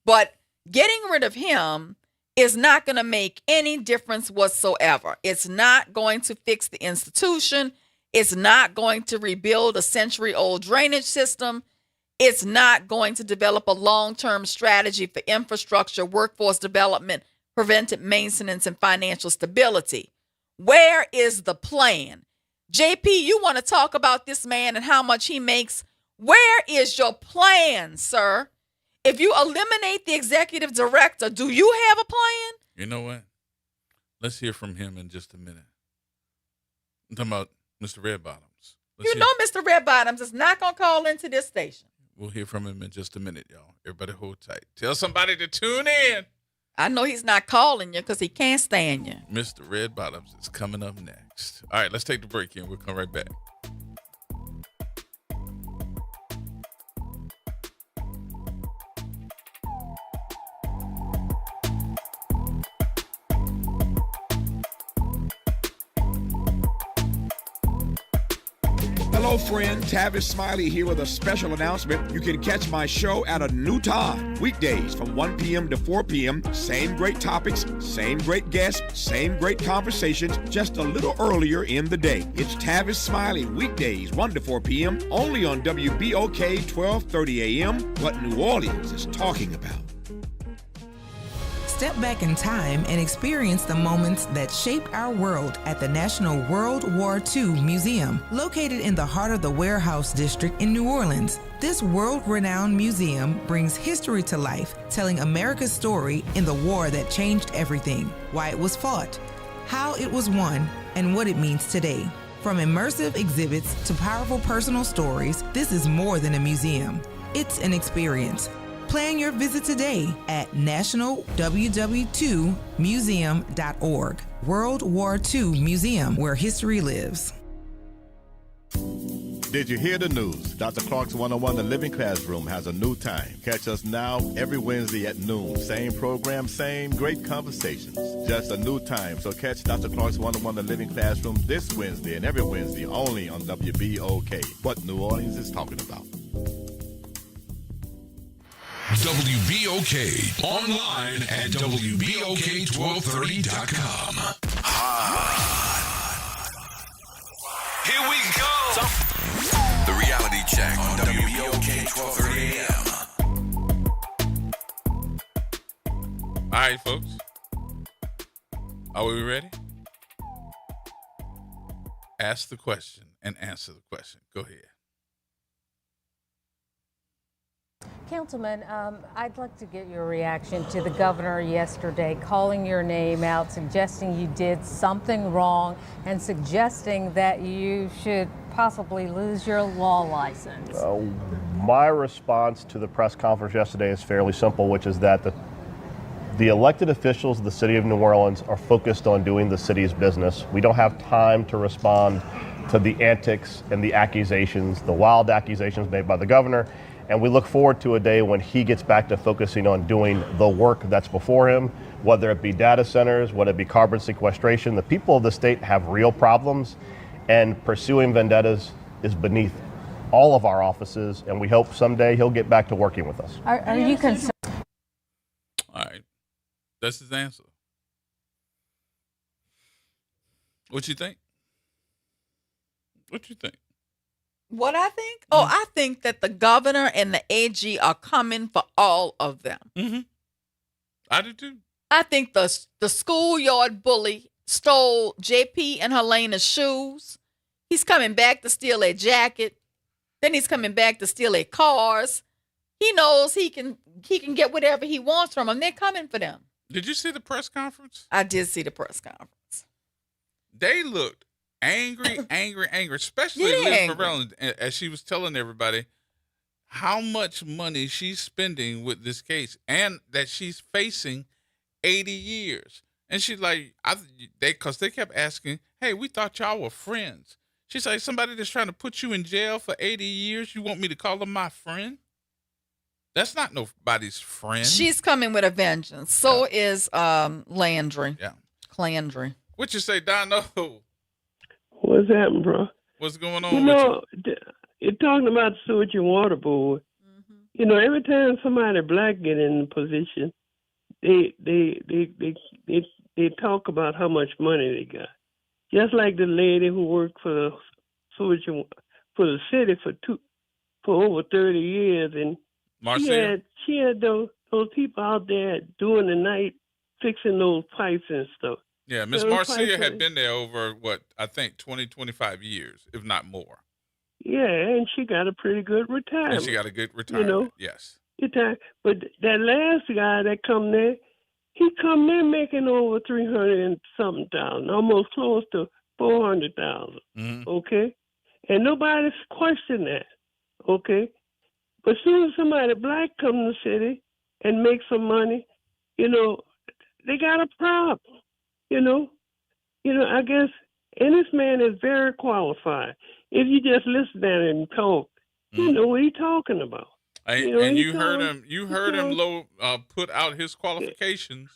Speaker 3: But getting rid of him is not going to make any difference whatsoever. It's not going to fix the institution. It's not going to rebuild a century-old drainage system. It's not going to develop a long-term strategy for infrastructure, workforce development, preventive maintenance, and financial stability. Where is the plan? JP, you want to talk about this man and how much he makes? Where is your plan, sir? If you eliminate the executive director, do you have a plan?
Speaker 5: You know what? Let's hear from him in just a minute. I'm talking about Mr. Redbottoms.
Speaker 3: Mr. Redbottoms is not going to call into this station.
Speaker 5: We'll hear from him in just a minute, y'all. Everybody hold tight. Tell somebody to tune in.
Speaker 3: I know he's not calling you because he can't stand you.
Speaker 5: Mr. Redbottoms is coming up next. All right, let's take the break and we'll come right back.
Speaker 17: Hello, friend. Tavis Smiley here with a special announcement. You can catch my show at a new time. Weekdays from 1 p.m. to 4 p.m. Same great topics, same great guests, same great conversations, just a little earlier in the day. It's Tavis Smiley, weekdays 1 to 4 p.m. only on WBOK 1230 a.m. What New Orleans is talking about.
Speaker 18: Step back in time and experience the moments that shaped our world at the National World War II Museum, located in the heart of the Warehouse District in New Orleans. This world-renowned museum brings history to life, telling America's story in the war that changed everything, why it was fought, how it was won, and what it means today. From immersive exhibits to powerful personal stories, this is more than a museum. It's an experience. Plan your visit today at nationalww2museum.org. World War II Museum, where history lives.
Speaker 19: Did you hear the news? Dr. Clark's 101 The Living Classroom has a new time. Catch us now every Wednesday at noon. Same program, same great conversations. Just a new time. So catch Dr. Clark's 101 The Living Classroom this Wednesday and every Wednesday only on WBOK. What New Orleans is talking about.
Speaker 15: WBOK. Online at WBOK1230.com. Here we go. The Reality Check on WBOK 1230 AM.
Speaker 5: All right, folks. Are we ready? Ask the question and answer the question. Go ahead.
Speaker 20: Councilman, I'd like to get your reaction to the governor yesterday calling your name out, suggesting you did something wrong, and suggesting that you should possibly lose your law license.
Speaker 21: My response to the press conference yesterday is fairly simple, which is that the elected officials of the city of New Orleans are focused on doing the city's business. We don't have time to respond to the antics and the accusations, the wild accusations made by the governor. And we look forward to a day when he gets back to focusing on doing the work that's before him, whether it be data centers, whether it be carbon sequestration. The people of the state have real problems, and pursuing vendettas is beneath all of our offices, and we hope someday he'll get back to working with us.
Speaker 20: Are you concerned?
Speaker 5: All right. That's his answer. What you think? What you think?
Speaker 3: What I think? Oh, I think that the governor and the AG are coming for all of them.
Speaker 5: Mm-hmm. I do too.
Speaker 3: I think the schoolyard bully stole JP and Helena's shoes. He's coming back to steal their jacket. Then he's coming back to steal their cars. He knows he can get whatever he wants from them. They're coming for them.
Speaker 5: Did you see the press conference?
Speaker 3: I did see the press conference.
Speaker 5: They looked angry, especially Liz Morell, as she was telling everybody how much money she's spending with this case and that she's facing 80 years. And she's like, because they kept asking, hey, we thought y'all were friends. She's like, somebody that's trying to put you in jail for 80 years, you want me to call them my friend? That's not nobody's friend.
Speaker 3: She's coming with a vengeance. So is Landry.
Speaker 5: Yeah.
Speaker 3: Clandry.
Speaker 5: What you say, Dono?
Speaker 2: What's happening, bro?
Speaker 5: What's going on?
Speaker 2: You know, you're talking about sewage and water board. Mm-hmm. You know, every time somebody black get in a position, they talk about how much money they got. Just like the lady who worked for the sewage and, for the city for over 30 years, and she had those people out there during the night fixing those pipes and stuff.
Speaker 5: Yeah, Miss Marcia had been there over, I think 20, 25 years, if not more.
Speaker 2: Yeah, and she got a pretty good retirement.
Speaker 5: And she got a good retirement, you know? Yes.
Speaker 2: But that last guy that come there, he come there making over 300 and something thousand, almost close to 400,000. Mm-hmm. Okay? And nobody's questioning that. Okay? But soon as somebody black come to the city and make some money, you know, they got a problem. You know, I guess, and this man is very qualified. If you just listen to him and talk, you know what he's talking about.
Speaker 5: You heard him put out his qualifications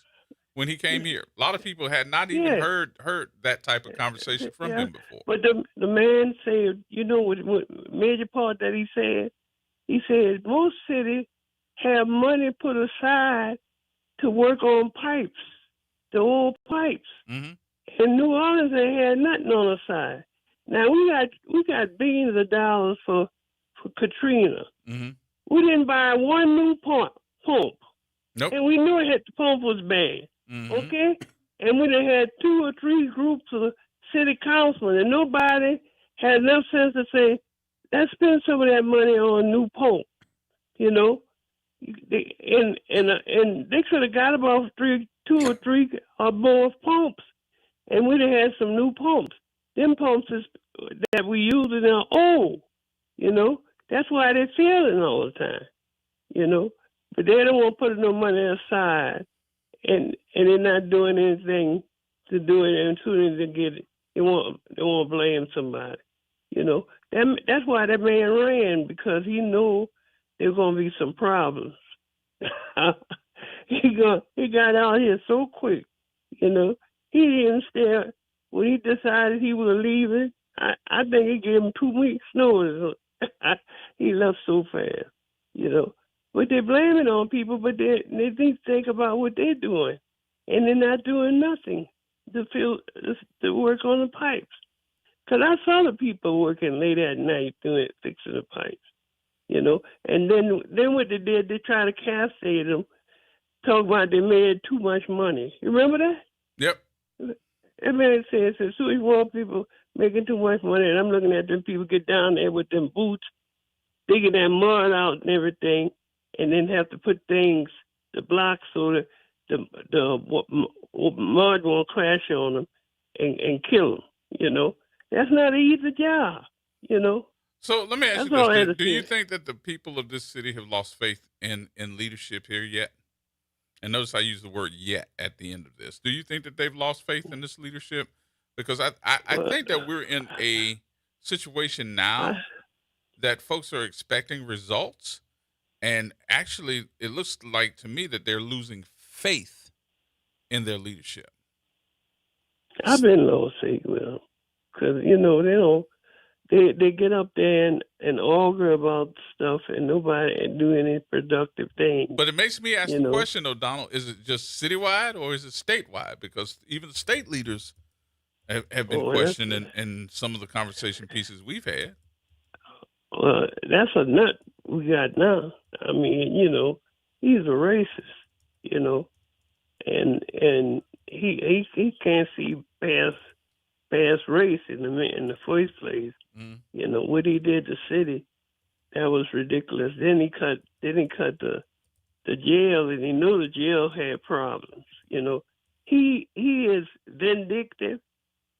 Speaker 5: when he came here. A lot of people had not even heard that type of conversation from him before.
Speaker 2: But the man said, you know what major part that he said? He said most cities have money put aside to work on pipes. The old pipes. Mm-hmm. In New Orleans, they had nothing on the side. Now we got billions of dollars for Katrina. Mm-hmm. We didn't buy one new pump. Nope. And we knew the pump was bad. Mm-hmm. Okay, and we done had 2 or 3 groups of city councilmen, and nobody had enough sense to say, let's spend some of that money on a new pump. You know, and they could have got about 2 or 3 or more pumps, and we'd have had some new pumps. Them pumps that we use are old, you know. That's why they're failing all the time, you know. But they don't want to put no money aside, and they're not doing anything to do it. And as soon as they get it, they want to blame somebody, you know. That's why that man ran, because he knew there were going to be some problems. He got out here so quick, you know. He didn't stay. When he decided he was leaving, I think he gave him 2 weeks' notice. He left so fast, you know. But they're blaming on people, but they think about what they're doing, and they're not doing nothing to work on the pipes. Because I saw the people working late at night fixing the pipes, you know. And then what they did, they tried to castrate them. Talk about they made too much money. You remember that?
Speaker 5: Yep.
Speaker 2: That man said, so he want people making too much money, and I'm looking at them people get down there with them boots, digging that mud out and everything, and then have to put the blocks so that the mud won't crash on them and kill them, you know. That's not an easy job, you know.
Speaker 5: So let me ask you this. Do you think that the people of this city have lost faith in leadership here yet? And notice I use the word yet at the end of this. Do you think that they've lost faith in this leadership? Because I think that we're in a situation now that folks are expecting results. And actually, it looks like to me that they're losing faith in their leadership.
Speaker 2: I've been low faith with them. Because, you know, they get up there and argue about stuff, and nobody do any productive thing.
Speaker 5: But it makes me ask the question, though, Donald: is it just citywide or is it statewide? Because even the state leaders have been questioned in some of the conversation pieces we've had.
Speaker 2: That's a nut we got now. I mean, he's a racist, and he can't see past race in the first place. What he did to city, that was ridiculous. Then he cut the jail, and he knew the jail had problems. He is vindictive,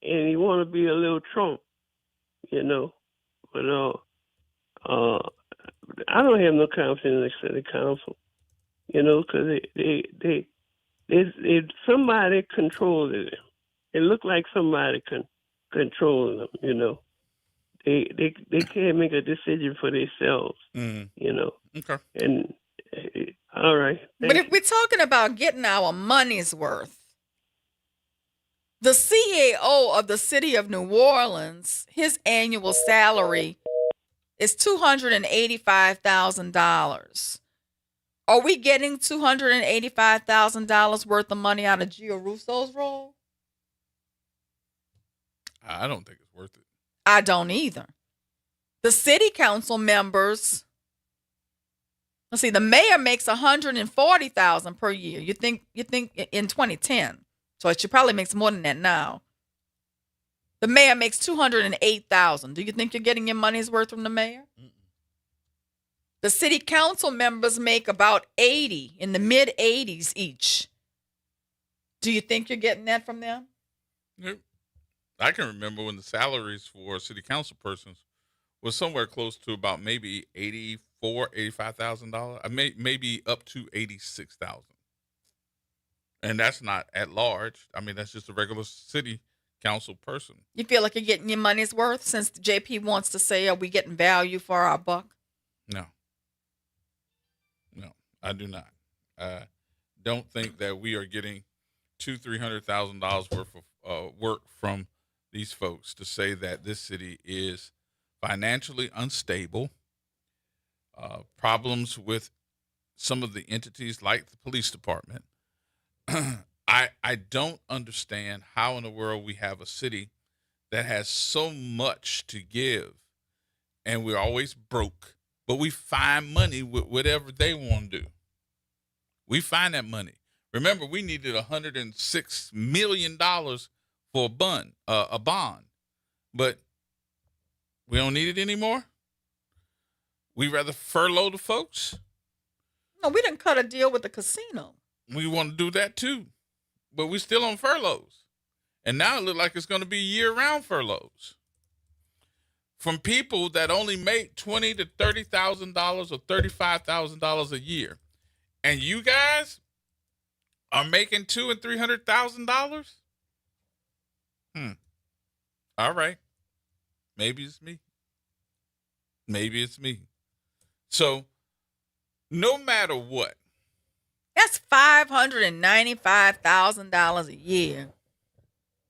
Speaker 2: and he want to be a little Trump. But I don't have no confidence in the city council. Because they somebody controls it. It looked like somebody controlling them. They can't make a decision for themselves.
Speaker 5: Okay.
Speaker 2: And all right.
Speaker 3: But if we're talking about getting our money's worth, the CEO of the city of New Orleans, his annual salary is $285,000. Are we getting $285,000 worth of money out of Gio Russo's role?
Speaker 5: I don't think it's worth it.
Speaker 3: I don't either. The city council members, let's see, the mayor makes $140,000 per year. You think in 2010, so it should probably makes more than that now. The mayor makes $208,000. Do you think you're getting your money's worth from the mayor? The city council members make about 80, in the mid 80s each. Do you think you're getting that from them?
Speaker 5: Yep. I can remember when the salaries for city council persons was somewhere close to about maybe $85,000. Maybe up to $86,000. And that's not at large. I mean, that's just a regular city council person.
Speaker 3: You feel like you're getting your money's worth since JP wants to say, are we getting value for our buck?
Speaker 5: No, I do not. I don't think that we are getting $200,000-$300,000 worth of work from these folks to say that this city is financially unstable, problems with some of the entities like the police department. I don't understand how in the world we have a city that has so much to give and we're always broke, but we find money with whatever they want to do. We find that money. Remember, we needed $106 million for a bond, but we don't need it anymore. We rather furlough the folks.
Speaker 3: No, we didn't cut a deal with the casino.
Speaker 5: We want to do that too, but we're still on furloughs. And now it looks like it's going to be year-round furloughs from people that only make $20,000 to $30,000 or $35,000 a year. And you guys are making $200,000 and $300,000? All right. Maybe it's me. So no matter what.
Speaker 3: That's $595,000 a year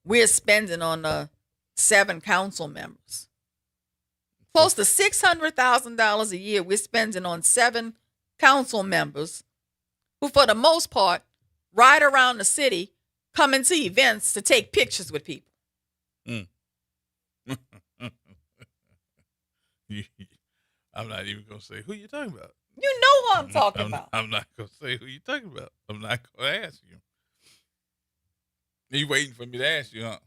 Speaker 3: we're spending on the 7 council members. Close to $600,000 a year we're spending on 7 council members who, for the most part, ride around the city, coming to events to take pictures with people.
Speaker 5: I'm not even going to say who you're talking about.
Speaker 3: You know who I'm talking about.
Speaker 5: I'm not going to say who you're talking about. I'm not going to ask you. You waiting for me to ask you, huh?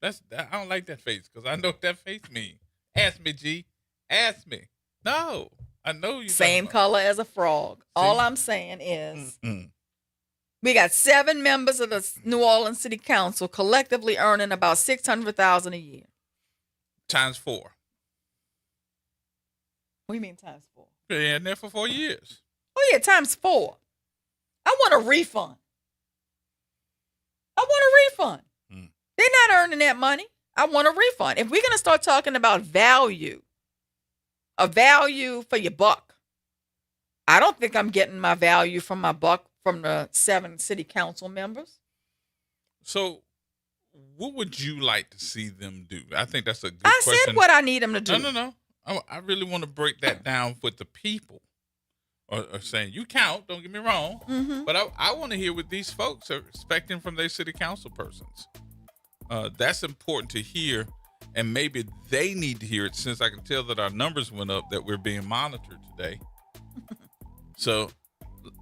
Speaker 5: I don't like that face because I know what that face means. Ask me, G. Ask me. No, I know you.
Speaker 3: Same color as a frog. See? All I'm saying is we got 7 members of the New Orleans City Council collectively earning about $600,000 a year.
Speaker 5: Times 4.
Speaker 3: What do you mean times 4?
Speaker 5: They're in there for 4 years.
Speaker 3: Oh, yeah, times 4. I want a refund. They're not earning that money. I want a refund. If we're going to start talking about value, a value for your buck, I don't think I'm getting my value from my buck from the 7 city council members.
Speaker 5: So what would you like to see them do? I think that's a good question.
Speaker 3: I said what I need them to do.
Speaker 5: No. I really want to break that down with the people. Or saying, you count, don't get me wrong.
Speaker 3: Mm-hmm.
Speaker 5: But I want to hear what these folks are expecting from their city council persons. That's important to hear, and maybe they need to hear it, since I can tell that our numbers went up, that we're being monitored today. So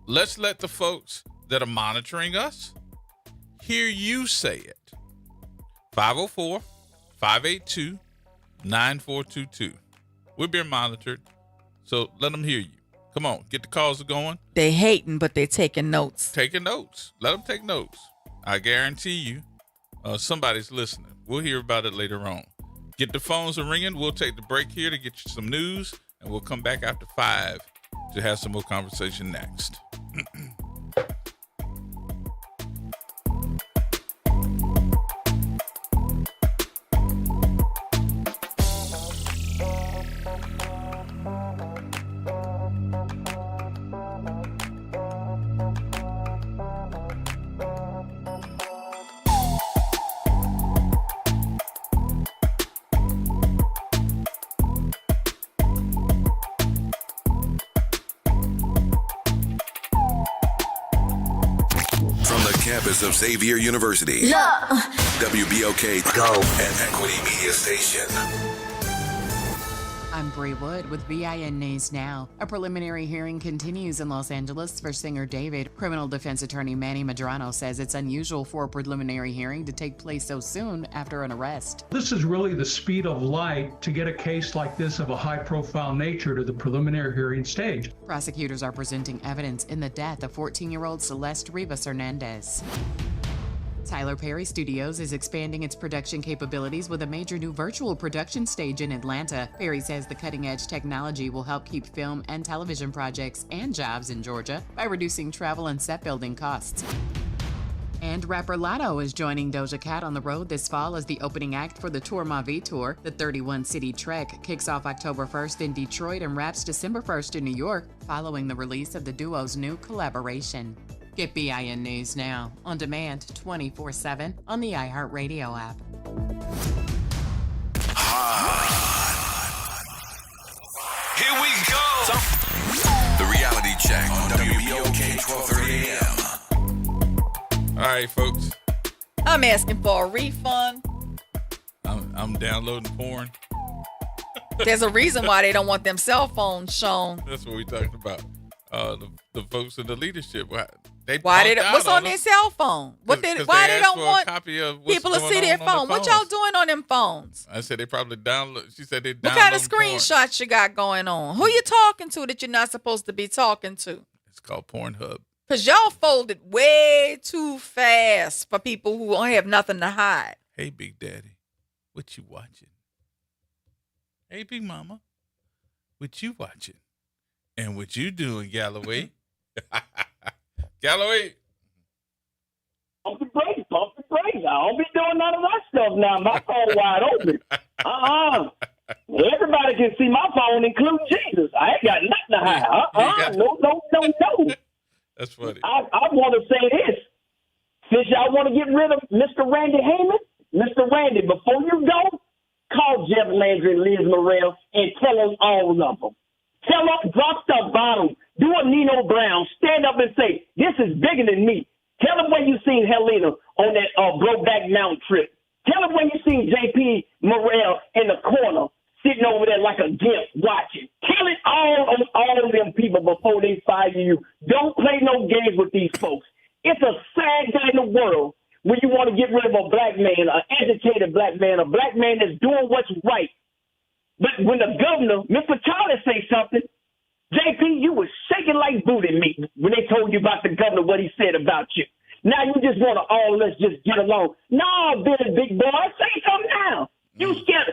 Speaker 5: let's let the folks that are monitoring us hear you say it. 504-582-9422. We're being monitored, so let them hear you. Come on, get the calls going.
Speaker 3: They hating, but they taking notes.
Speaker 5: Taking notes. Let them take notes. I guarantee you, somebody's listening. We'll hear about it later on. Get the phones ringing. We'll take the break here to get you some news, and we'll come back after 5 to have some more conversation next.
Speaker 15: Campus of Xavier University.
Speaker 4: Yeah.
Speaker 15: WBOK Go and Equity Media Station.
Speaker 1: I'm Bree Wood with BIN News Now. A preliminary hearing continues in Los Angeles for singer David. Criminal defense attorney Manny Medrano says it's unusual for a preliminary hearing to take place so soon after an arrest.
Speaker 22: This is really the speed of light to get a case like this of a high-profile nature to the preliminary hearing stage.
Speaker 1: Prosecutors are presenting evidence in the death of 14-year-old Celeste Rivas Hernandez. Tyler Perry Studios is expanding its production capabilities with a major new virtual production stage in Atlanta. Perry says the cutting-edge technology will help keep film and television projects and jobs in Georgia by reducing travel and set building costs. And rapper Latto is joining Doja Cat on the road this fall as the opening act for the Tour Ma Vie Tour. The 31-city trek kicks off October 1st in Detroit and wraps December 1st in New York, following the release of the duo's new collaboration. Get BIN News Now, on demand 24/7 on the iHeartRadio app.
Speaker 15: Here we go. The reality check on WBOK 1230 AM.
Speaker 5: All right, folks.
Speaker 3: I'm asking for a refund.
Speaker 5: I'm downloading porn.
Speaker 3: There's a reason why they don't want them cell phones shown.
Speaker 5: That's what we're talking about. The folks in the leadership.
Speaker 3: What's on their cell phone? Why they don't want people to see their phone? What y'all doing on them phones?
Speaker 5: I said they probably download. She said they download.
Speaker 3: What kind of screenshots you got going on? Who you talking to that you're not supposed to be talking to?
Speaker 5: It's called Pornhub.
Speaker 3: Because y'all folded way too fast for people who don't have nothing to hide.
Speaker 5: Hey, Big Daddy, what you watching? Hey, Big Mama, what you watching? And what you doing, Galloway? Galloway.
Speaker 23: Pump the brakes. I don't be doing none of that stuff now. My phone wide open. Everybody can see my phone, including Jesus. I ain't got nothing to hide. No.
Speaker 5: That's funny.
Speaker 23: I want to say this. Since y'all want to get rid of Mr. Randy Heyman, Mr. Randy, before you go, call Jeff Landry and Liz Morrell and tell them all of them. Tell them, drop the bottom. Do a Nino Brown. Stand up and say, this is bigger than me. Tell them when you seen Helena on that Brokeback Mountain trip. Tell them when you seen J.P. Morrell in the corner sitting over there like a gimp watching. Tell it all on all of them people before they fire you. Don't play no games with these folks. It's a sad day in the world when you want to get rid of a black man, an educated black man, a black man that's doing what's right. But when the governor, Mr. Charlie, say something, JP, you was shaking like booty meat when they told you about the governor, what he said about you. Now you just want to let's just get along. No, Billy, big boy, say something now. You scared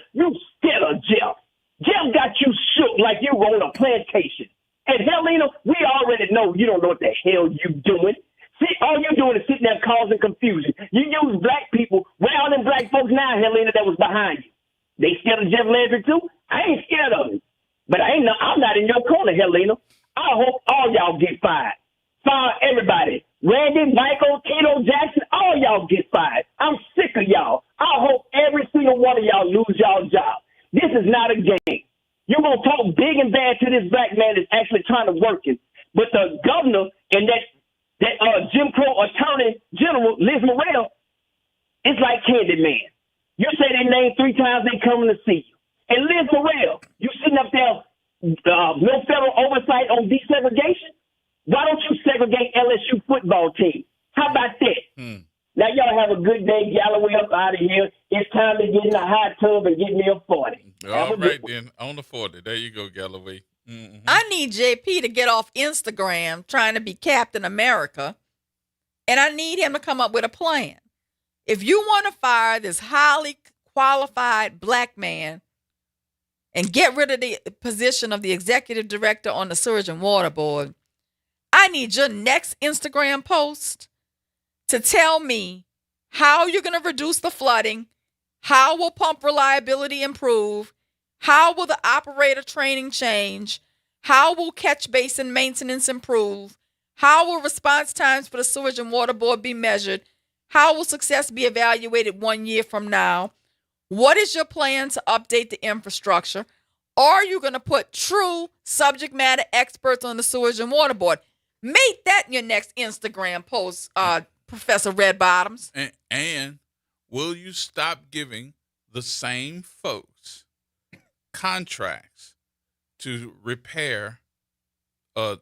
Speaker 23: of Jeff. Jeff got you shook like you were on a plantation. And Helena, we already know you don't know what the hell you doing. See, all you're doing is sitting there causing confusion. You use black people. Where are them black folks now, Helena, that was behind you? They scared of Jeff Landry too? I ain't scared of him. But I'm not in your corner, Helena. I hope all y'all get fired. Fire everybody. Randy, Michael, Tito Jackson, all y'all get fired. I'm sick of y'all. I hope every single one of y'all lose y'all job. This is not a game. You're going to talk big and bad to this black man that's actually trying to work it. But the governor and that Jim Crow Attorney General, Liz Morrell, it's like Candyman. You say their name 3 times, they coming to see you. And Liz Morrell, you sitting up there, no federal oversight on desegregation? Why don't you segregate LSU football team? How about that? Now, y'all have a good day. Galloway up out of here. It's time to get in the hot tub and get me a 40.
Speaker 5: All right, then. On the 40. There you go, Galloway. Mm-hmm.
Speaker 3: I need JP to get off Instagram trying to be Captain America, and I need him to come up with a plan. If you want to fire this highly qualified black man and get rid of the position of the executive director on the Sewage and Water Board, I need your next Instagram post to tell me how you're going to reduce the flooding, how will pump reliability improve, how will the operator training change, how will catch basin maintenance improve, how will response times for the Sewage and Water Board be measured, how will success be evaluated 1 year from now, what is your plan to update the infrastructure, are you going to put true subject matter experts on the Sewage and Water Board? Make that your next Instagram post, Professor Red Bottoms.
Speaker 5: And will you stop giving the same folks contracts to repair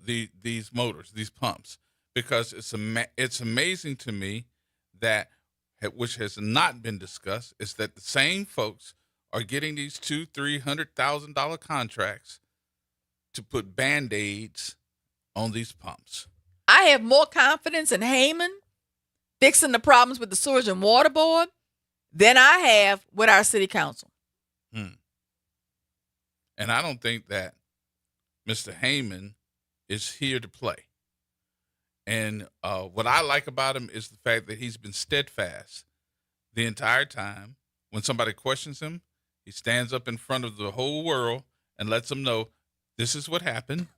Speaker 5: these motors, these pumps? Because it's amazing to me that, which has not been discussed, is that the same folks are getting these $200,000-$300,000 contracts to put Band-Aids on these pumps.
Speaker 3: I have more confidence in Heyman fixing the problems with the Sewage and Water Board than I have with our city council.
Speaker 5: And I don't think that Mr. Heyman is here to play. And what I like about him is the fact that he's been steadfast the entire time. When somebody questions him, he stands up in front of the whole world and lets them know, this is what happened.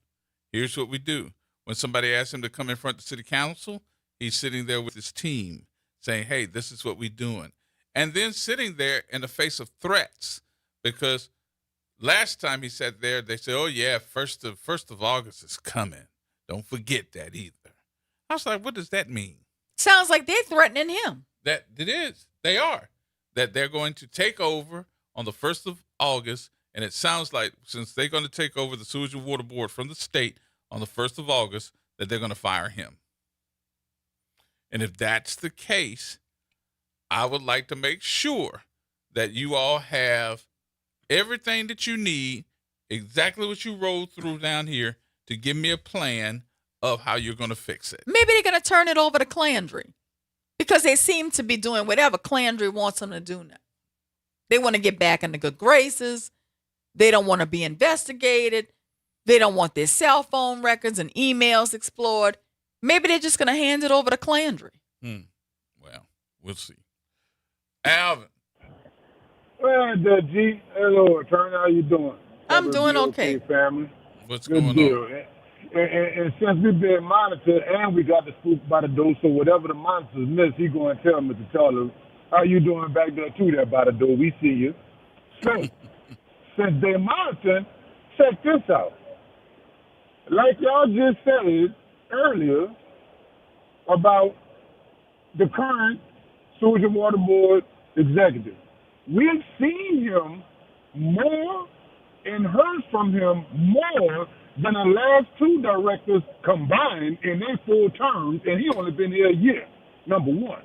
Speaker 5: Here's what we do. When somebody asks him to come in front of the city council, he's sitting there with his team saying, hey, this is what we're doing. And then sitting there in the face of threats, because last time he sat there, they said, oh, yeah, 1st of August is coming. Don't forget that either. I was like, what does that mean?
Speaker 3: Sounds like they're threatening him.
Speaker 5: That it is. They are. That they're going to take over on the 1st of August. And it sounds like since they're going to take over the Sewage and Water Board from the state on the 1st of August, that they're going to fire him. And if that's the case, I would like to make sure that you all have everything that you need, exactly what you rolled through down here, to give me a plan of how you're going to fix it.
Speaker 3: Maybe they're going to turn it over to Clandry, because they seem to be doing whatever Clandry wants them to do now. They want to get back in the good graces. They don't want to be investigated. They don't want their cell phone records and emails explored. Maybe they're just going to hand it over to Clandry.
Speaker 5: Well, we'll see. Alvin.
Speaker 6: Well, G. Hello, Attorney. How you doing?
Speaker 3: I'm doing okay.
Speaker 6: Family.
Speaker 5: What's
Speaker 6: Good
Speaker 5: going
Speaker 6: deal.
Speaker 5: on?
Speaker 6: And since we've been monitored and we got the scoop by the door, so whatever the monitors miss, he going to tell Mr. Charles, how you doing back there too there by the door? We see you. So, since they're monitoring, check this out. Like y'all just said earlier about the current Sewage and Water Board executive, we've seen him more and heard from him more than the last 2 directors combined in their full terms, and he only been here a year, number one.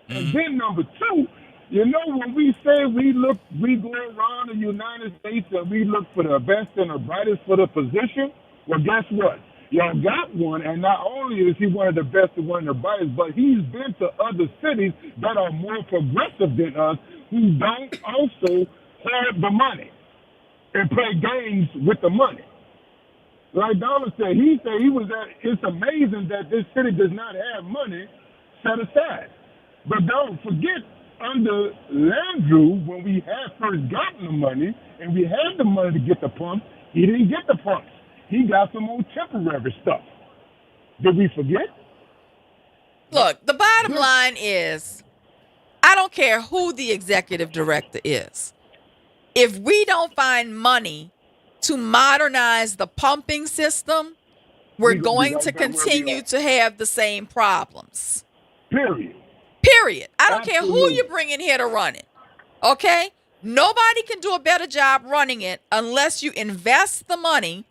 Speaker 6: And then number 2, you know, when we say we go around the United States and we look for the best and the brightest for the position, well, guess what? Y'all got one, and not only is he one of the best and one of the brightest, but he's been to other cities that are more progressive than us who don't also have the money and play games with the money. Like Donald said, he was at, it's amazing that this city does not have money set aside. But don't forget, under Landrew, when we had first gotten the money, and we had the money to get the pumps, he didn't get the pumps. He got some more temporary stuff. Did we forget?
Speaker 3: Look, the bottom line is, I don't care who the executive director is. If we don't find money to modernize the pumping system, we're going to continue to have the same problems. Period. I don't care who you bring in here to run it. Okay? Nobody can do a better job running it unless you invest the money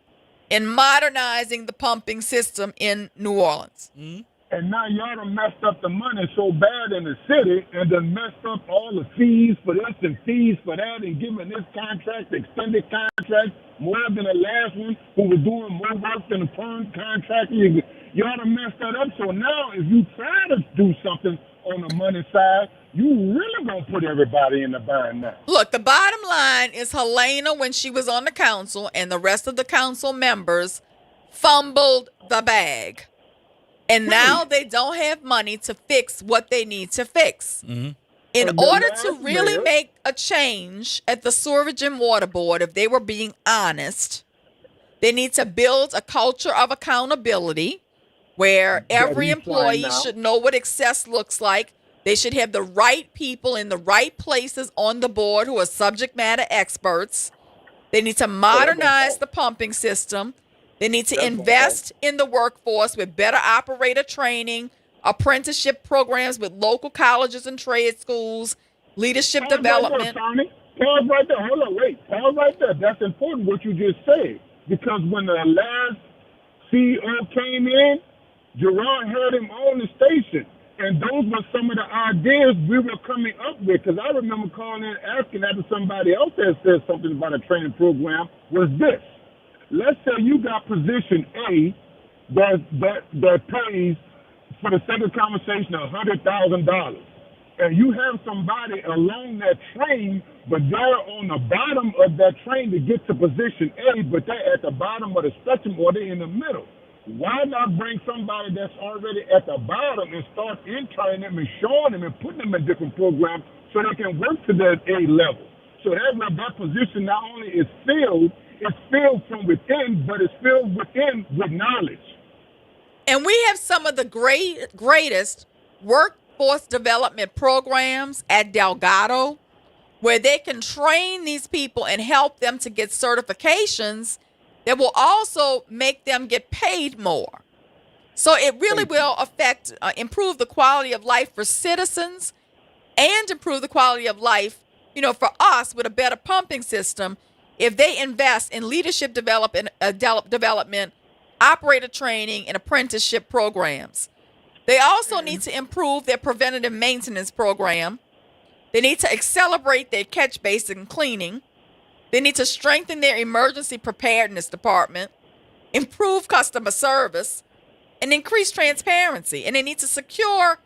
Speaker 3: in modernizing the pumping system in New Orleans.
Speaker 6: Mm-hmm. And now y'all done messed up the money so bad in the city and done messed up all the fees for this and fees for that and giving this contract, extended contract, more than the last one who was doing more work than the firm contract. Y'all done messed that up. So now if you try to do something on the money side, you really gonna put everybody in the bind now.
Speaker 3: Look, the bottom line is Helena, when she was on the council, and the rest of the council members fumbled the bag. And now they don't have money to fix what they need to fix.
Speaker 5: Mm-hmm.
Speaker 3: In order to really make a change at the Sewerage and Water Board, if they were being honest, they need to build a culture of accountability where every employee should know what excess looks like. They should have the right people in the right places on the board who are subject matter experts. They need to modernize the pumping system. They need to invest in the workforce with better operator training, apprenticeship programs with local colleges and trade schools, leadership development.
Speaker 6: Pause right there. Hold on, wait. Pause right there. That's important what you just said. Because when the last CEO came in, Gerod had him on the station. And those were some of the ideas we were coming up with. Because I remember calling in asking after somebody else had said something about a training program was this. Let's say you got position A that pays, for the sake of conversation, $100,000. And you have somebody along that train, but they're on the bottom of that train to get to position A, but they're at the bottom of the spectrum or they're in the middle. Why not bring somebody that's already at the bottom and start interning them and showing them and putting them in different programs so they can work to that A level? So that position not only is filled, it's filled from within, but it's filled within with knowledge.
Speaker 3: And we have some of the greatest workforce development programs at Delgado, where they can train these people and help them to get certifications that will also make them get paid more. So it really will improve the quality of life for citizens and improve the quality of life, for us with a better pumping system. If they invest in leadership development, operator training, and apprenticeship programs. They also need to improve their preventative maintenance program. They need to accelerate their catch basin cleaning. They need to strengthen their emergency preparedness department, improve customer service, and increase transparency. And they need to secure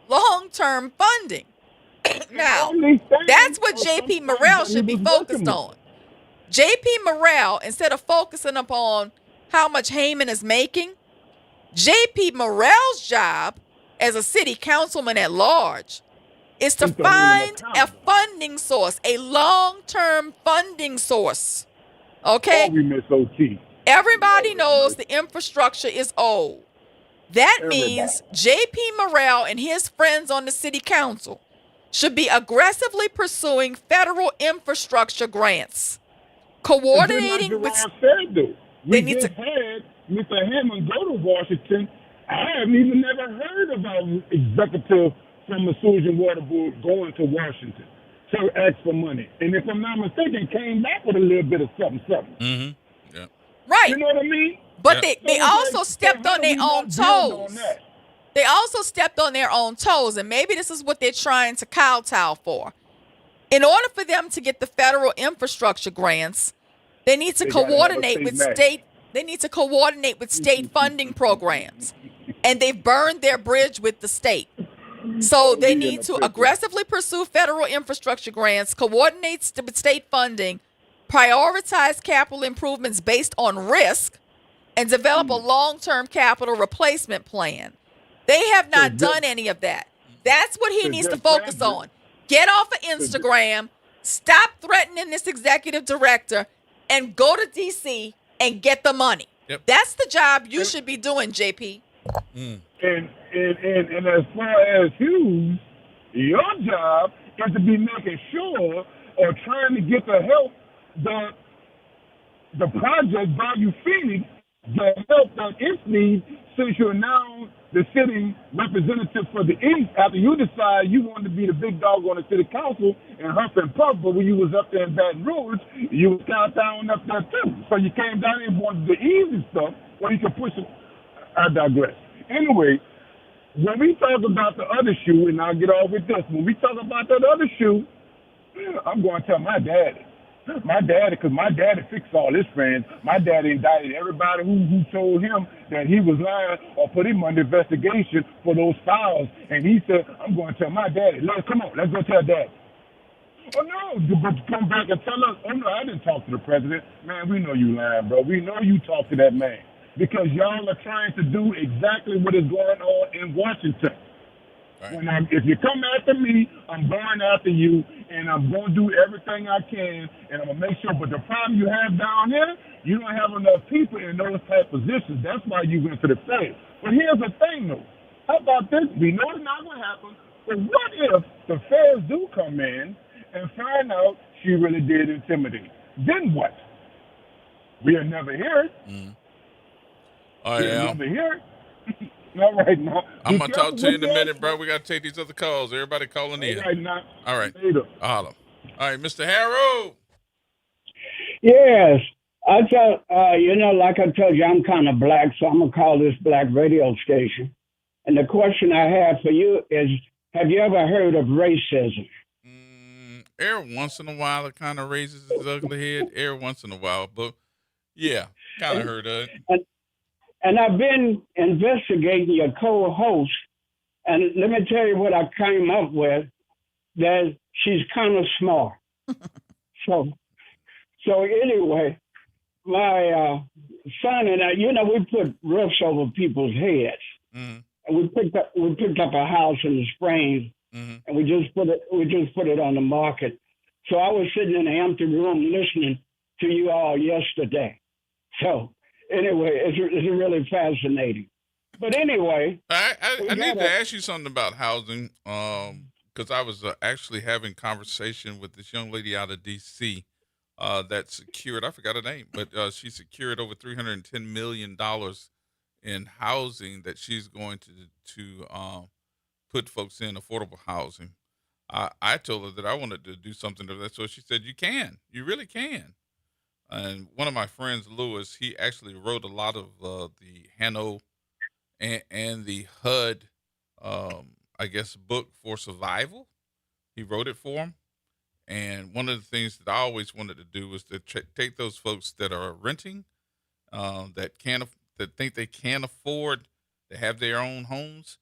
Speaker 3: long-term funding. Now, that's what J.P. Morrell should be focused on. J.P. Morrell, instead of focusing upon how much Heyman is making, J.P. Morrell's job as a city councilman at large is to find a funding source, a long-term funding source. Okay? Everybody knows the infrastructure is old. That means J.P. Morrell and his friends on the city council should be aggressively pursuing federal infrastructure grants. Coordinating with.
Speaker 6: We just had Mr. Hammond go to Washington. I haven't even never heard of an executive from the Sewage and Water Board going to Washington to ask for money. And if I'm not mistaken, came back with a little bit of something.
Speaker 5: Mm-hmm. Yeah.
Speaker 3: Right.
Speaker 6: You know what I mean?
Speaker 3: But they also stepped on their own toes. They also stepped on their own toes, and maybe this is what they're trying to kowtow for. In order for them to get the federal infrastructure grants, they need to coordinate with state. They need to coordinate with state funding programs, and they've burned their bridge with the state. So they need to aggressively pursue federal infrastructure grants, coordinate with state funding, prioritize capital improvements based on risk, and develop a long-term capital replacement plan. They have not done any of that. That's what he needs to focus on. Get off of Instagram, stop threatening this executive director, and go to D.C. and get the money. Yep. That's the job you should be doing, JP.
Speaker 6: And And as far as Hughes, your job is to be making sure or trying to get the help that the project Bayou Phoenix, the help that it needs, since you're now the city representative for the East, after you decide you wanted to be the big dog on the city council and huff and puff, but when you was up there in Baton Rouge, you was kind of down up there too. So you came down here and wanted the easy stuff, where you could push it. I digress. Anyway, when we talk about the other shoe, and I'll get off with this, when we talk about that other shoe, I'm going to tell my daddy. My daddy, because my daddy fixed all his friends. My daddy indicted everybody who told him that he was lying or put him under investigation for those files. And he said, I'm going to tell my daddy. Come on, let's go tell daddy. Oh, no, but come back and tell us, oh, no, I didn't talk to the president. Man, we know you lying, bro. We know you talked to that man. Because y'all are trying to do exactly what is going on in Washington. Right. If you come after me, I'm going after you, and I'm going to do everything I can, and I'm going to make sure. But the problem you have down here, you don't have enough people in those type positions. That's why you went to the Fed. But here's the thing, though. How about this? We know it's not going to happen, but what if the feds do come in and find out she really did intimidate? Then what? We'll never hear it.
Speaker 5: All right,
Speaker 6: we'll never hear it. All right, now.
Speaker 5: I'm going to talk to you in a minute, bro. We got to take these other calls. Everybody calling in.
Speaker 6: All right, now.
Speaker 5: All right.
Speaker 6: Later.
Speaker 5: Holla. All right, Mr. Harrow.
Speaker 7: Yes. I tell like I told you, I'm kind of black, so I'm going to call this black radio station. And the question I have for you is, have you ever heard of racism?
Speaker 5: Every once in a while, it kind of raises its ugly head. Every once in a while. But, yeah, kind of heard of it.
Speaker 7: And I've been investigating your co-host, and let me tell you what I came up with, that she's kind of smart. So anyway, my son and I, we put roofs over people's heads. Mm-hmm. And we picked up a house in the Springs, mm-hmm. and we just put it on the market. So I was sitting in an empty room listening to you all yesterday. So anyway, it's really fascinating. But anyway,
Speaker 5: I need to ask you something about housing, because I was actually having conversation with this young lady out of D.C. That secured, I forgot her name, but she secured over $310 million in housing that she's going to put folks in affordable housing. I told her that I wanted to do something to that, so she said, "You can, you really can." And one of my friends, Lewis, he actually wrote a lot of the Hanno and the HUD, book for survival. He wrote it for him. And one of the things that I always wanted to do was to take those folks that are renting, that think they can afford to have their own homes,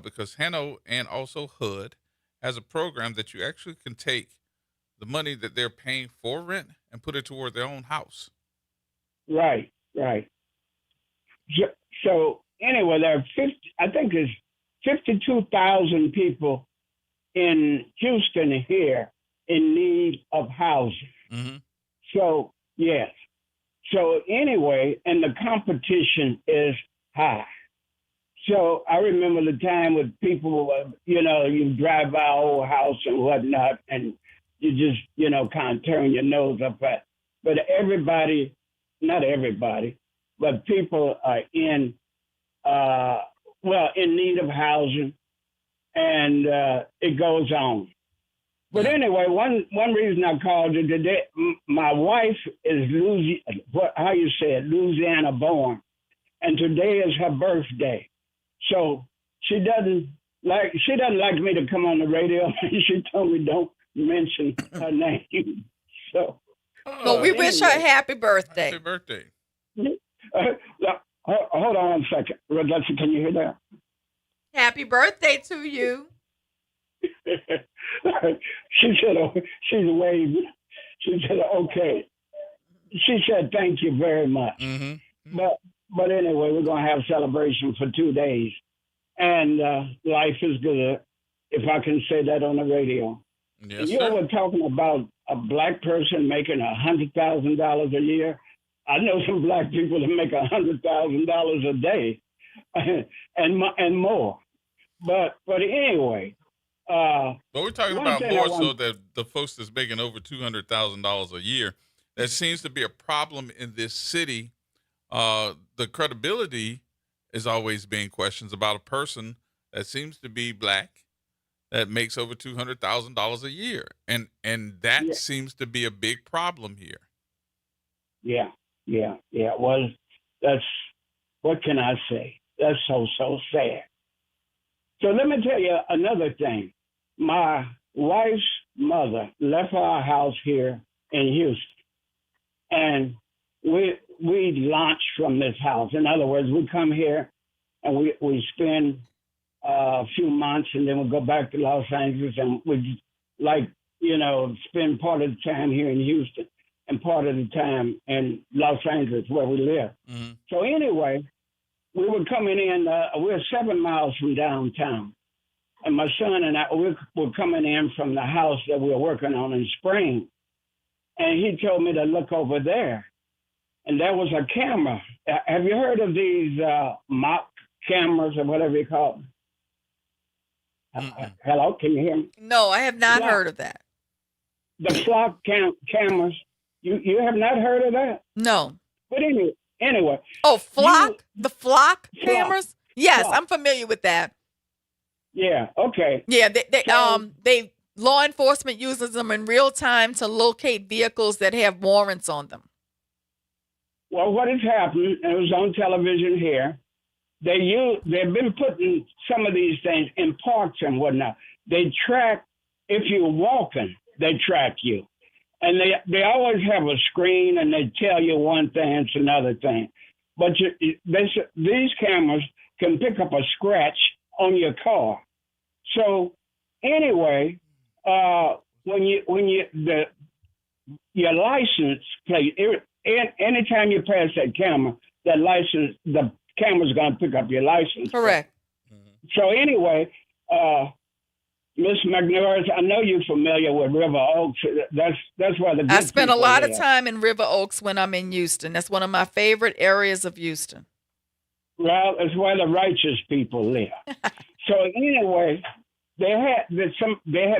Speaker 5: because Hanno and also HUD has a program that you actually can take the money that they're paying for rent and put it toward their own house.
Speaker 7: Right. So anyway, there are 52,000 people in Houston here in need of housing. Mm-hmm. So, yes. So anyway, and the competition is high. So I remember the time with people, you drive by an old house and whatnot, and you just, kind of turn your nose up at. But everybody, not everybody, but people are in need of housing, and it goes on. But anyway, one reason I called you today, my wife is Louisiana born, and today is her birthday. So she doesn't like me to come on the radio. She told me don't mention her name. So,
Speaker 3: but we wish her happy birthday.
Speaker 5: Happy birthday.
Speaker 7: Hold on one second. Rebecca, can you hear that?
Speaker 3: Happy birthday to you.
Speaker 7: She said, she's waved. She said, okay. She said, thank you very much. Mm-hmm. But anyway, we're going to have celebration for 2 days. And life is good, if I can say that on the radio.
Speaker 5: Yes,
Speaker 7: you were talking about a black person making $100,000 a year. I know some black people that make $100,000 a day and more. But anyway.
Speaker 5: But we're talking
Speaker 7: one
Speaker 5: about
Speaker 7: thing
Speaker 5: more so that the folks that's making over $200,000 a year. That seems to be a problem in this city. The credibility is always being questions about a person that seems to be black that makes over $200,000 a year, and that seems to be a big problem here.
Speaker 7: Yeah. Well, that's, what can I say? That's so sad. So let me tell you another thing. My wife's mother left our house here in Houston, and we launched from this house. In other words, we come here and we spend a few months, and then we go back to Los Angeles, and we spend part of the time here in Houston and part of the time in Los Angeles where we live.
Speaker 5: Mm-hmm.
Speaker 7: So anyway, we were coming in, we're 7 miles from downtown. And my son and I, we were coming in from the house that we were working on in Spring. And he told me to look over there. And there was a camera. Have you heard of these mock cameras or whatever you call them? Hello, can you hear me?
Speaker 3: No, I have not heard of that.
Speaker 7: The flock cameras. You have not heard of that?
Speaker 3: No.
Speaker 7: But anyway.
Speaker 3: Oh, flock? The flock cameras? Yes, flock. I'm familiar with that.
Speaker 7: Yeah, okay.
Speaker 3: Yeah, they law enforcement uses them in real time to locate vehicles that have warrants on them.
Speaker 7: Well, what has happened, and it was on television here, they've been putting some of these things in parks and whatnot. They track, if you're walking, they track you. And they always have a screen, and they tell you one thing, it's another thing. But these cameras can pick up a scratch on your car. So anyway, your license plate, anytime you pass that camera, the camera's going to pick up your license.
Speaker 3: Correct.
Speaker 7: So anyway, Miss McNorris, I know you're familiar with River Oaks. That's where the good
Speaker 3: I spend a lot
Speaker 7: live.
Speaker 3: of time in River Oaks when I'm in Houston. That's one of my favorite areas of Houston.
Speaker 7: Well, it's where the righteous people live. So anyway, they had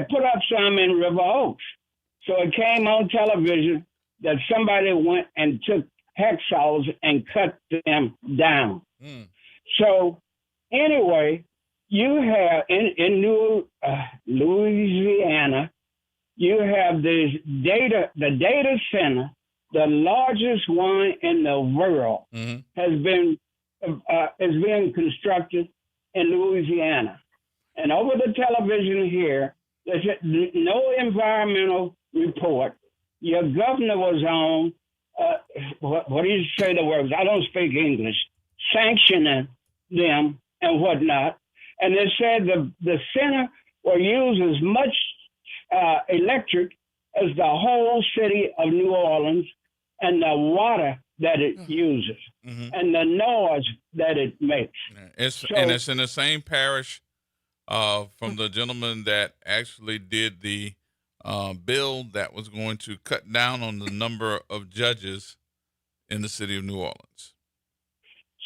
Speaker 7: put up some in River Oaks. So it came on television that somebody went and took hacksaws and cut them down. So anyway, you have in Louisiana, you have the data center, the largest one in the world, is being constructed in Louisiana. And over the television here, there's no environmental report. Your governor was on, what do you say the words? I don't speak English. Sanctioning them and whatnot. And they said the center will use as much electric as the whole city of New Orleans, and the water that it uses, and the noise that it makes.
Speaker 5: And it's in the same parish from the gentleman that actually did the bill that was going to cut down on the number of judges in the city of New Orleans.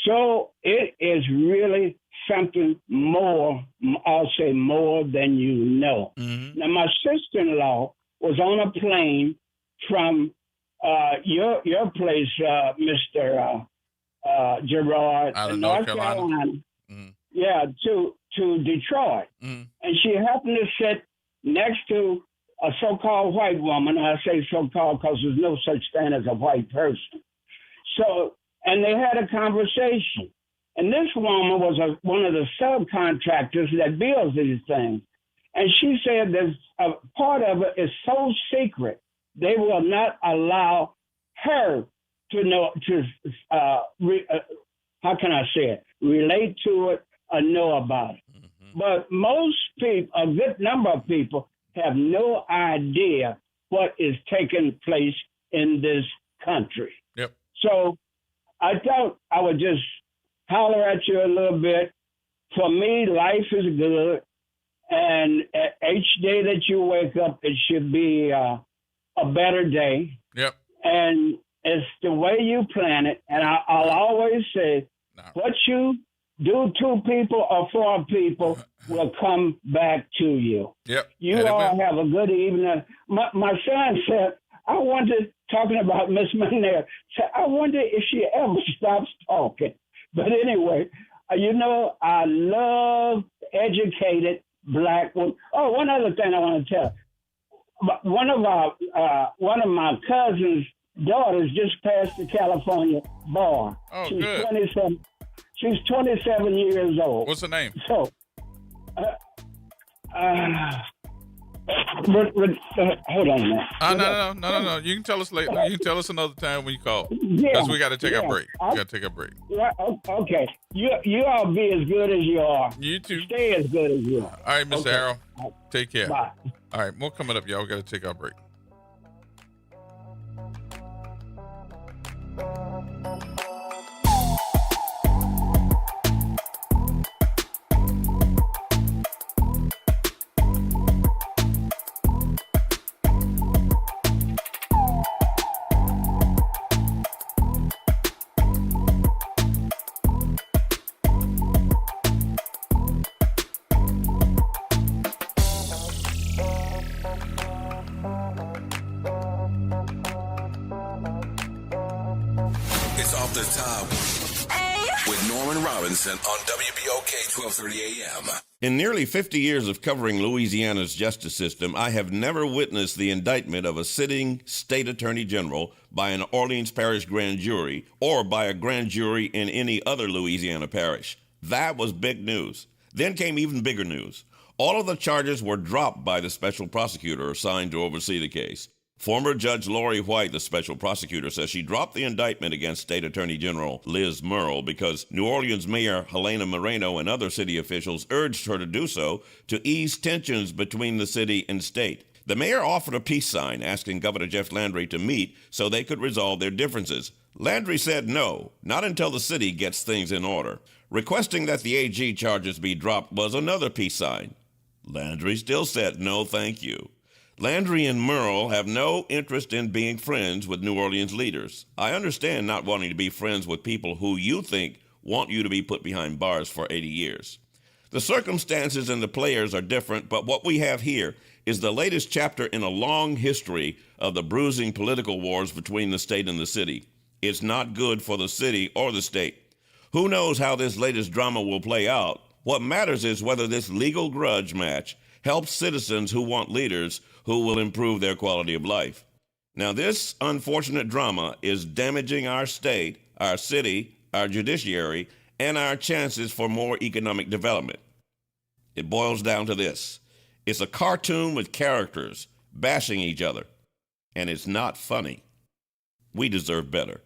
Speaker 7: So it is really something more, I'll say more than you know. Now, my sister-in-law was on a plane from your place, Mr. Gerod, in North Carolina. Yeah, to Detroit. And she happened to sit next to a so-called white woman. I say so-called because there's no such thing as a white person. So, and they had a conversation. And this woman was one of the subcontractors that builds these things. And she said that a part of it is so secret, they will not allow her to know, how can I say it, relate to it or know about it. But most people, a good number of people, have no idea what is taking place in this country.
Speaker 5: Yep.
Speaker 7: So I thought I would just holler at you a little bit. For me, life is good. And each day that you wake up, it should be a better day.
Speaker 5: Yep.
Speaker 7: And it's the way you plan it. And I'll always say, what you do 2 people or 4 people will come back to you.
Speaker 5: Yep.
Speaker 7: You all have a good evening. My son said, I wonder, talking about Miss Manera, said, I wonder if she ever stops talking. But anyway, I love educated black women. Oh, one other thing I want to tell. One of my cousin's daughters just passed the California bar.
Speaker 5: Oh,
Speaker 7: she's
Speaker 5: good.
Speaker 7: 27. She's 27 years old.
Speaker 5: What's her name?
Speaker 7: So, hold on a minute.
Speaker 5: No. You can tell us later. You can tell us another time when you call.
Speaker 7: Yeah,
Speaker 5: Because we got to take our break.
Speaker 7: Yeah, okay. You all be as good as you are.
Speaker 5: You too.
Speaker 7: Stay as good as you are.
Speaker 5: All right, Mr. Harrell. Take care.
Speaker 7: Bye.
Speaker 5: All right, more coming up, y'all. We got to take our break.
Speaker 15: It's Off the Top with Norman Robinson on WBOK 1230 AM.
Speaker 9: In nearly 50 years of covering Louisiana's justice system, I have never witnessed the indictment of a sitting state attorney general by an Orleans Parish grand jury or by a grand jury in any other Louisiana parish. That was big news. Then came even bigger news. All of the charges were dropped by the special prosecutor assigned to oversee the case. Former Judge Lori White, the special prosecutor, says she dropped the indictment against State Attorney General Liz Murrill because New Orleans Mayor Helena Moreno and other city officials urged her to do so to ease tensions between the city and state. The mayor offered a peace sign asking Governor Jeff Landry to meet so they could resolve their differences. Landry said no, not until the city gets things in order. Requesting that the AG charges be dropped was another peace sign. Landry still said no, thank you. Landry and Murrill have no interest in being friends with New Orleans leaders. I understand not wanting to be friends with people who you think want you to be put behind bars for 80 years. The circumstances and the players are different, but what we have here is the latest chapter in a long history of the bruising political wars between the state and the city. It's not good for the city or the state. Who knows how this latest drama will play out? What matters is whether this legal grudge match helps citizens who want leaders who will improve their quality of life. Now, this unfortunate drama is damaging our state, our city, our judiciary, and our chances for more economic development. It boils down to this. It's a cartoon with characters bashing each other, and it's not funny. We deserve better.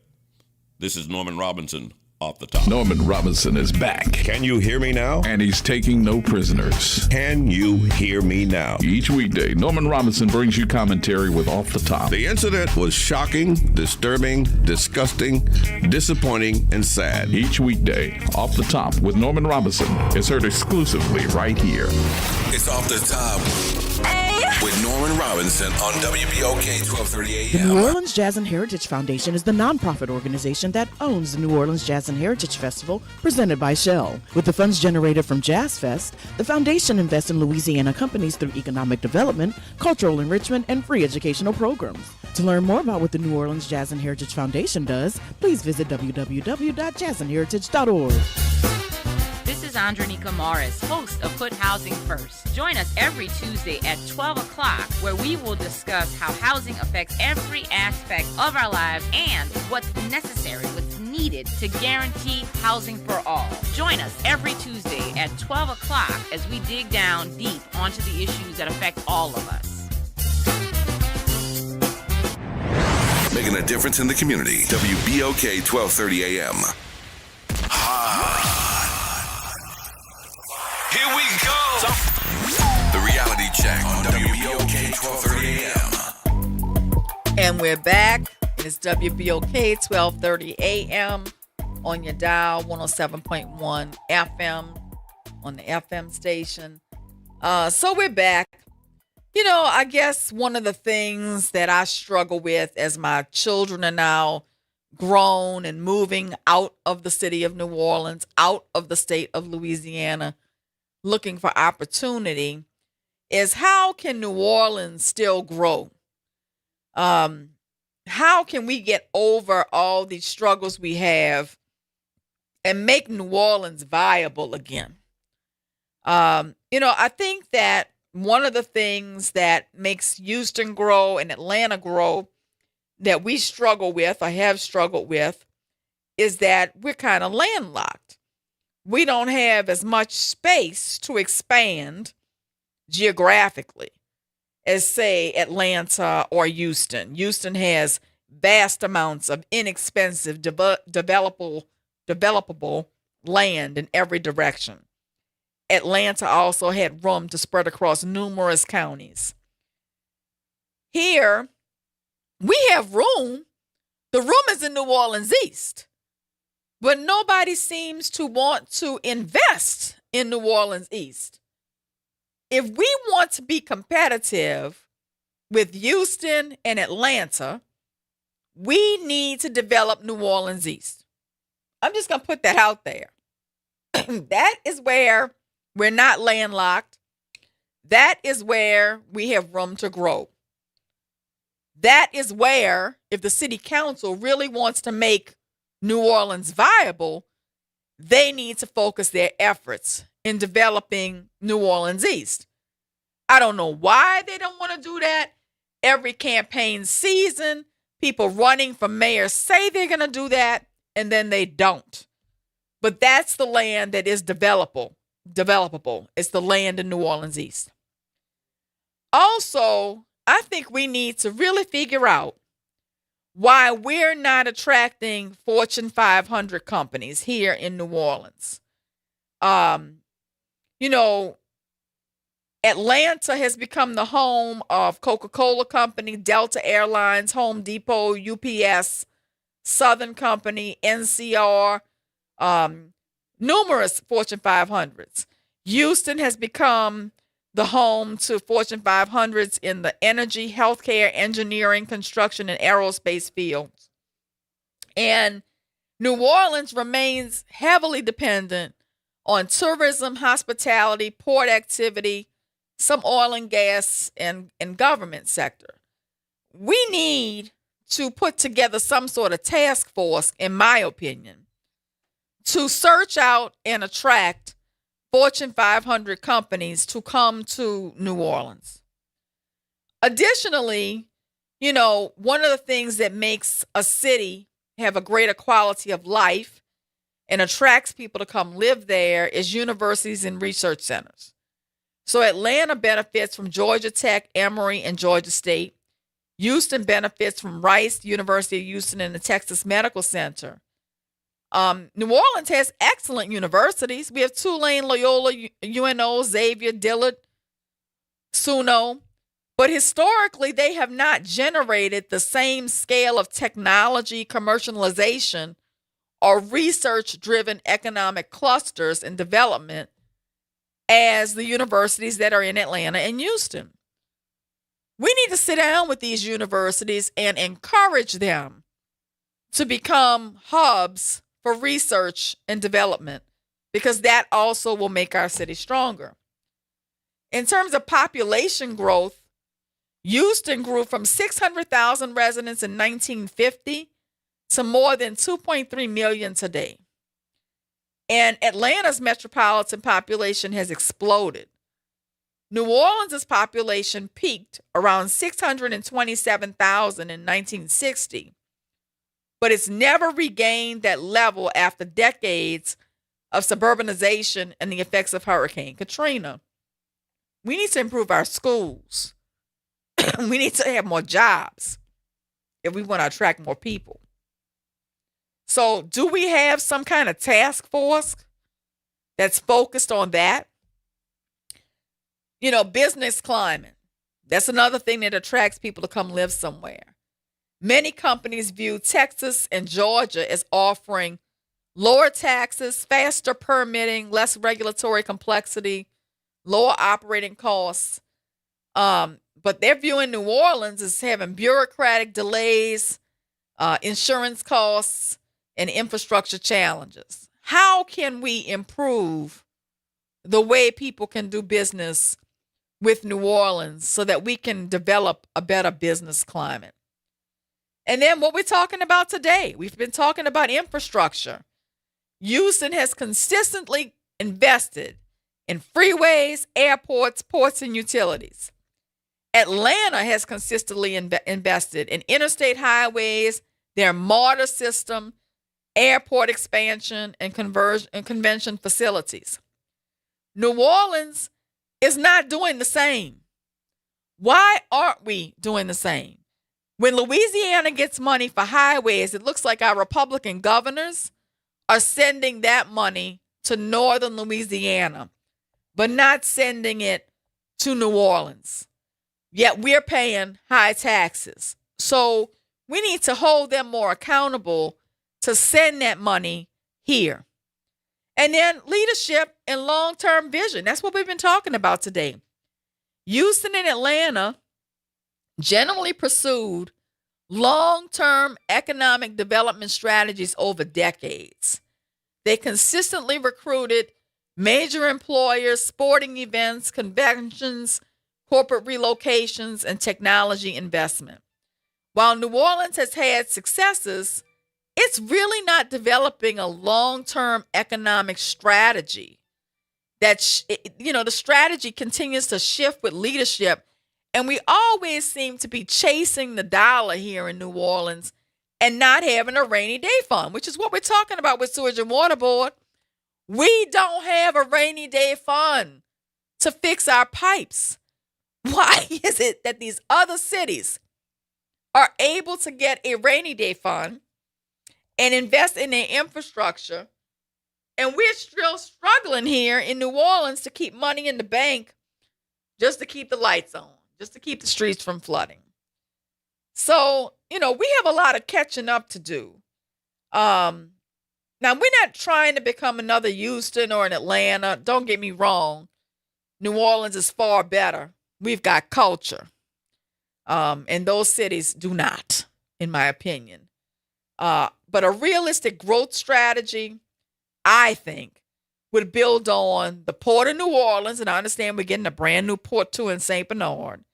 Speaker 9: This is Norman Robinson. Off the Top.
Speaker 11: Norman Robinson is back.
Speaker 9: Can you hear me now?
Speaker 11: And he's taking no prisoners.
Speaker 9: Can you hear me now?
Speaker 11: Each weekday, Norman Robinson brings you commentary with Off the Top.
Speaker 9: The incident was shocking, disturbing, disgusting, disappointing, and sad.
Speaker 11: Each weekday, Off the Top with Norman Robinson is heard exclusively right here.
Speaker 15: It's Off the Top with Norman Robinson on WBOK 1230 AM.
Speaker 10: The New Orleans Jazz and Heritage Foundation is the nonprofit organization that owns the New Orleans Jazz and Heritage Festival presented by Shell. With the funds generated from Jazz Fest, the foundation invests in Louisiana companies through economic development, cultural enrichment, and free educational programs. To learn more about what the New Orleans Jazz and Heritage Foundation does, please visit www.jazzandheritage.org.
Speaker 12: This is Andronica Morris, host of Put Housing First. Join us every Tuesday at 12 o'clock, where we will discuss how housing affects every aspect of our lives and what's necessary, what's needed to guarantee housing for all. Join us every Tuesday at 12 o'clock as we dig down deep onto the issues that affect all of us.
Speaker 15: Making a difference in the community. WBOK 1230 AM. Here we go. The reality check on WBOK 1230 AM.
Speaker 3: And we're back. It's WBOK 1230 AM on your dial, 107.1 FM on the FM station. So we're back. You know, I guess one of the things that I struggle with as my children are now grown and moving out of the city of New Orleans, out of the state of Louisiana, looking for opportunity, is how can New Orleans still grow? How can we get over all these struggles we have and make New Orleans viable again? I think that one of the things that makes Houston grow and Atlanta grow that we struggle with or have struggled with is that we're kind of landlocked. We don't have as much space to expand geographically as, say, Atlanta or Houston. Houston has vast amounts of inexpensive, developable land in every direction. Atlanta also had room to spread across numerous counties. Here, we have room. The room is in New Orleans East, but nobody seems to want to invest in New Orleans East. If we want to be competitive with Houston and Atlanta, we need to develop New Orleans East. I'm just going to put that out there. That is where we're not landlocked. That is where we have room to grow. That is where, if the city council really wants to make New Orleans viable, they need to focus their efforts in developing New Orleans East. I don't know why they don't want to do that. Every campaign season, people running for mayor say they're going to do that, and then they don't. But that's the land that is developable. It's the land in New Orleans East. Also, I think we need to really figure out why we're not attracting Fortune 500 companies here in New Orleans. Atlanta has become the home of Coca-Cola Company, Delta Airlines, Home Depot, UPS, Southern Company, NCR, numerous Fortune 500s. Houston has become the home to Fortune 500s in the energy, healthcare, engineering, construction, and aerospace fields. And New Orleans remains heavily dependent on tourism, hospitality, port activity, some oil and gas, and government sector. We need to put together some sort of task force, in my opinion, to search out and attract Fortune 500 companies to come to New Orleans. Additionally, one of the things that makes a city have a greater quality of life and attracts people to come live there is universities and research centers. So Atlanta benefits from Georgia Tech, Emory, and Georgia State. Houston benefits from Rice, University of Houston, and the Texas Medical Center. New Orleans has excellent universities. We have Tulane, Loyola, UNO, Xavier, Dillard, SUNO. But historically, they have not generated the same scale of technology, commercialization, or research-driven economic clusters and development as the universities that are in Atlanta and Houston. We need to sit down with these universities and encourage them to become hubs for research and development, because that also will make our city stronger. In terms of population growth, Houston grew from 600,000 residents in 1950 to more than 2.3 million today. And Atlanta's metropolitan population has exploded. New Orleans' population peaked around 627,000 in 1960, but it's never regained that level after decades of suburbanization and the effects of Hurricane Katrina. We need to improve our schools. We need to have more jobs if we want to attract more people. So, do we have some kind of task force that's focused on that? Business climate. That's another thing that attracts people to come live somewhere. Many companies view Texas and Georgia as offering lower taxes, faster permitting, less regulatory complexity, lower operating costs. But they're viewing New Orleans as having bureaucratic delays, insurance costs, and infrastructure challenges. How can we improve the way people can do business with New Orleans so that we can develop a better business climate? And then what we're talking about today, we've been talking about infrastructure. Houston has consistently invested in freeways, airports, ports, and utilities. Atlanta has consistently invested in interstate highways, their MARTA system, airport expansion, and convention facilities. New Orleans is not doing the same. Why aren't we doing the same? When Louisiana gets money for highways, it looks like our Republican governors are sending that money to northern Louisiana, but not sending it to New Orleans. Yet we're paying high taxes. So we need to hold them more accountable to send that money here. And then leadership and long-term vision. That's what we've been talking about today. Houston and Atlanta generally pursued long-term economic development strategies over decades. They consistently recruited major employers, sporting events, conventions, corporate relocations, and technology investment. While New Orleans has had successes, it's really not developing a long-term economic strategy. The strategy continues to shift with leadership, and we always seem to be chasing the dollar here in New Orleans and not having a rainy day fund, which is what we're talking about with Sewage and Water Board. We don't have a rainy day fund to fix our pipes. Why is it that these other cities are able to get a rainy day fund and invest in their infrastructure, and we're still struggling here in New Orleans to keep money in the bank just to keep the lights on, just to keep the streets from flooding? So, we have a lot of catching up to do. Now, we're not trying to become another Houston or an Atlanta. Don't get me wrong. New Orleans is far better. We've got culture. And those cities do not, in my opinion. But a realistic growth strategy, I think, would build on the Port of New Orleans, and I understand we're getting a brand new port too in St. Bernard,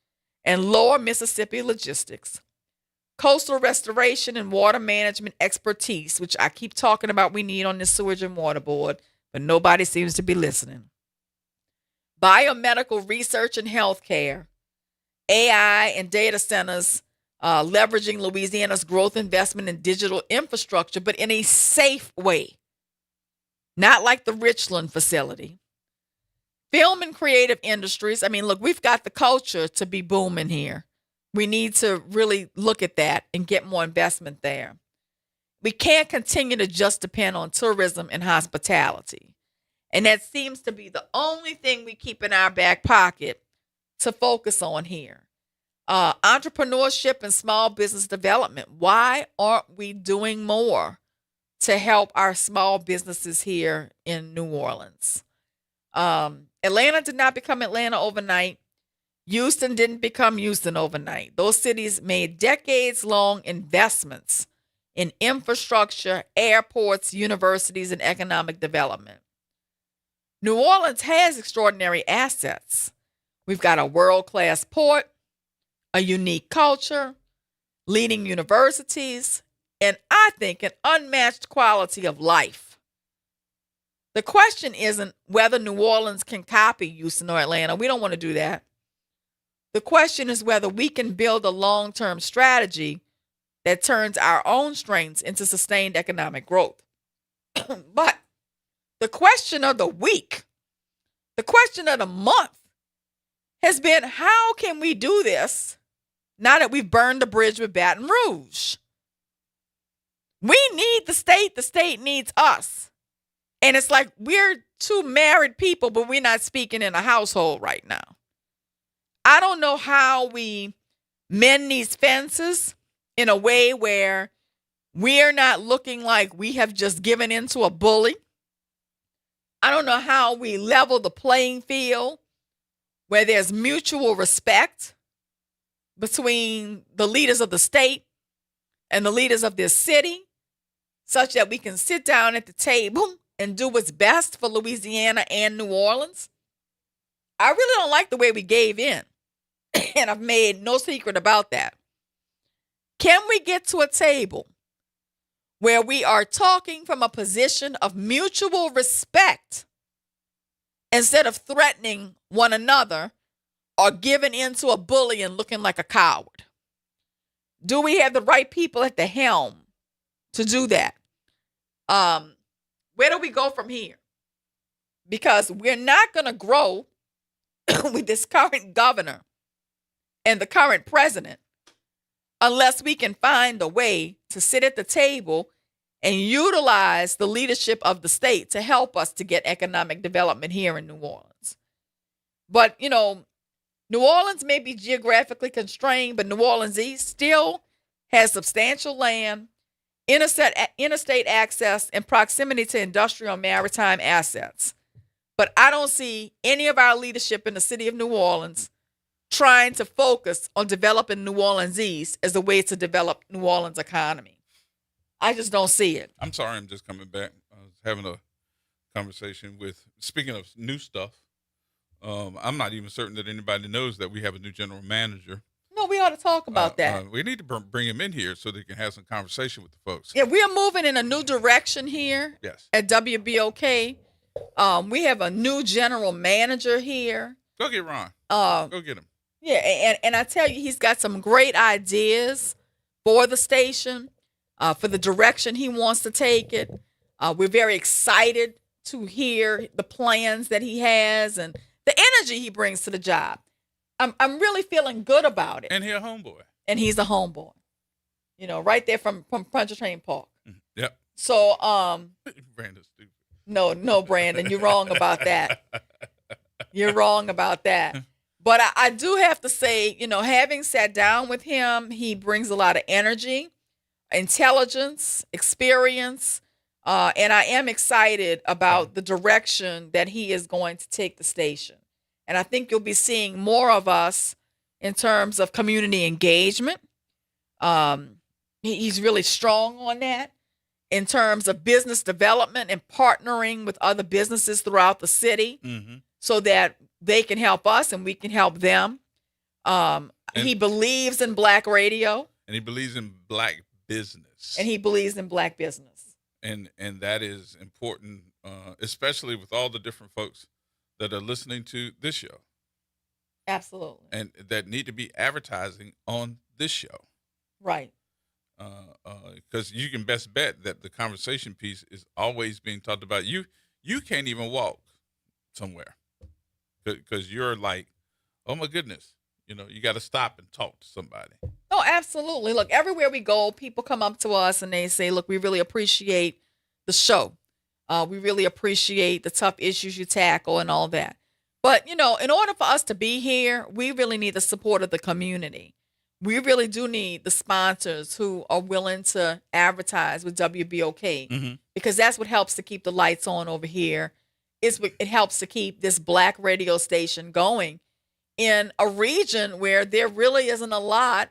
Speaker 3: and lower Mississippi logistics, coastal restoration and water management expertise, which I keep talking about we need on this Sewage and Water Board, but nobody seems to be listening. Biomedical research and healthcare, AI and data centers, leveraging Louisiana's growth investment in digital infrastructure, but in a safe way. Not like the Richland facility. Film and creative industries. Look, we've got the culture to be booming here. We need to really look at that and get more investment there. We can't continue to just depend on tourism and hospitality. And that seems to be the only thing we keep in our back pocket to focus on here. Entrepreneurship and small business development. Why aren't we doing more to help our small businesses here in New Orleans? Atlanta did not become Atlanta overnight. Houston didn't become Houston overnight. Those cities made decades-long investments in infrastructure, airports, universities, and economic development. New Orleans has extraordinary assets. We've got a world-class port, a unique culture, leading universities, and I think an unmatched quality of life. The question isn't whether New Orleans can copy Houston or Atlanta. We don't want to do that. The question is whether we can build a long-term strategy that turns our own strengths into sustained economic growth. But the question of the week, the question of the month has been, how can we do this now that we've burned the bridge with Baton Rouge? We need the state needs us. And it's like we're two married people, but we're not speaking in a household right now. I don't know how we mend these fences in a way where we're not looking like we have just given in to a bully. I don't know how we level the playing field where there's mutual respect between the leaders of the state and the leaders of this city, such that we can sit down at the table and do what's best for Louisiana and New Orleans. I really don't like the way we gave in, and I've made no secret about that. Can we get to a table where we are talking from a position of mutual respect instead of threatening one another or giving in to a bully and looking like a coward? Do we have the right people at the helm to do that? Where do we go from here? Because we're not going to grow with this current governor and the current president unless we can find a way to sit at the table and utilize the leadership of the state to help us to get economic development here in New Orleans. But, you know, New Orleans may be geographically constrained, but New Orleans East still has substantial land, interstate access, and proximity to industrial and maritime assets. But I don't see any of our leadership in the city of New Orleans trying to focus on developing New Orleans East as a way to develop New Orleans economy. I just don't see it.
Speaker 5: I'm sorry, I'm just coming back. I was having a conversation with, speaking of new stuff, I'm not even certain that anybody knows that we have a new general manager.
Speaker 3: No, we ought to talk about that.
Speaker 5: We need to bring him in here so they can have some conversation with the folks.
Speaker 3: Yeah, we are moving in a new direction here at WBOK. We have a new general manager here.
Speaker 5: Go get Ron. Go get him.
Speaker 3: Yeah, and I tell you, he's got some great ideas for the station, for the direction he wants to take it. We're very excited to hear the plans that he has and the energy he brings to the job. I'm really feeling good about it.
Speaker 5: And he's a homeboy.
Speaker 3: And he's a homeboy. You know, right there from Pontchartrain Park.
Speaker 5: Yep.
Speaker 3: So,
Speaker 5: Brandon's stupid.
Speaker 3: No, Brandon, you're wrong about that. You're wrong about that. But I do have to say, you know, having sat down with him, he brings a lot of energy, intelligence, experience, and I am excited about the direction that he is going to take the station. And I think you'll be seeing more of us in terms of community engagement. He's really strong on that in terms of business development and partnering with other businesses throughout the city so that they can help us and we can help them. He believes in black radio.
Speaker 5: And he believes in black business.
Speaker 3: And he believes in black business.
Speaker 5: And that is important, especially with all the different folks that are listening to this show.
Speaker 3: Absolutely.
Speaker 5: And that need to be advertising on this show.
Speaker 3: Right.
Speaker 5: Because you can best bet that the conversation piece is always being talked about. You can't even walk somewhere because you're like, oh my goodness, you know, you got to stop and talk to somebody.
Speaker 3: Oh, absolutely. Look, everywhere we go, people come up to us and they say, look, we really appreciate the show. We really appreciate the tough issues you tackle and all that. But, you know, in order for us to be here, we really need the support of the community. We really do need the sponsors who are willing to advertise with WBOK because that's what helps to keep the lights on over here. It helps to keep this black radio station going in a region where there really isn't a lot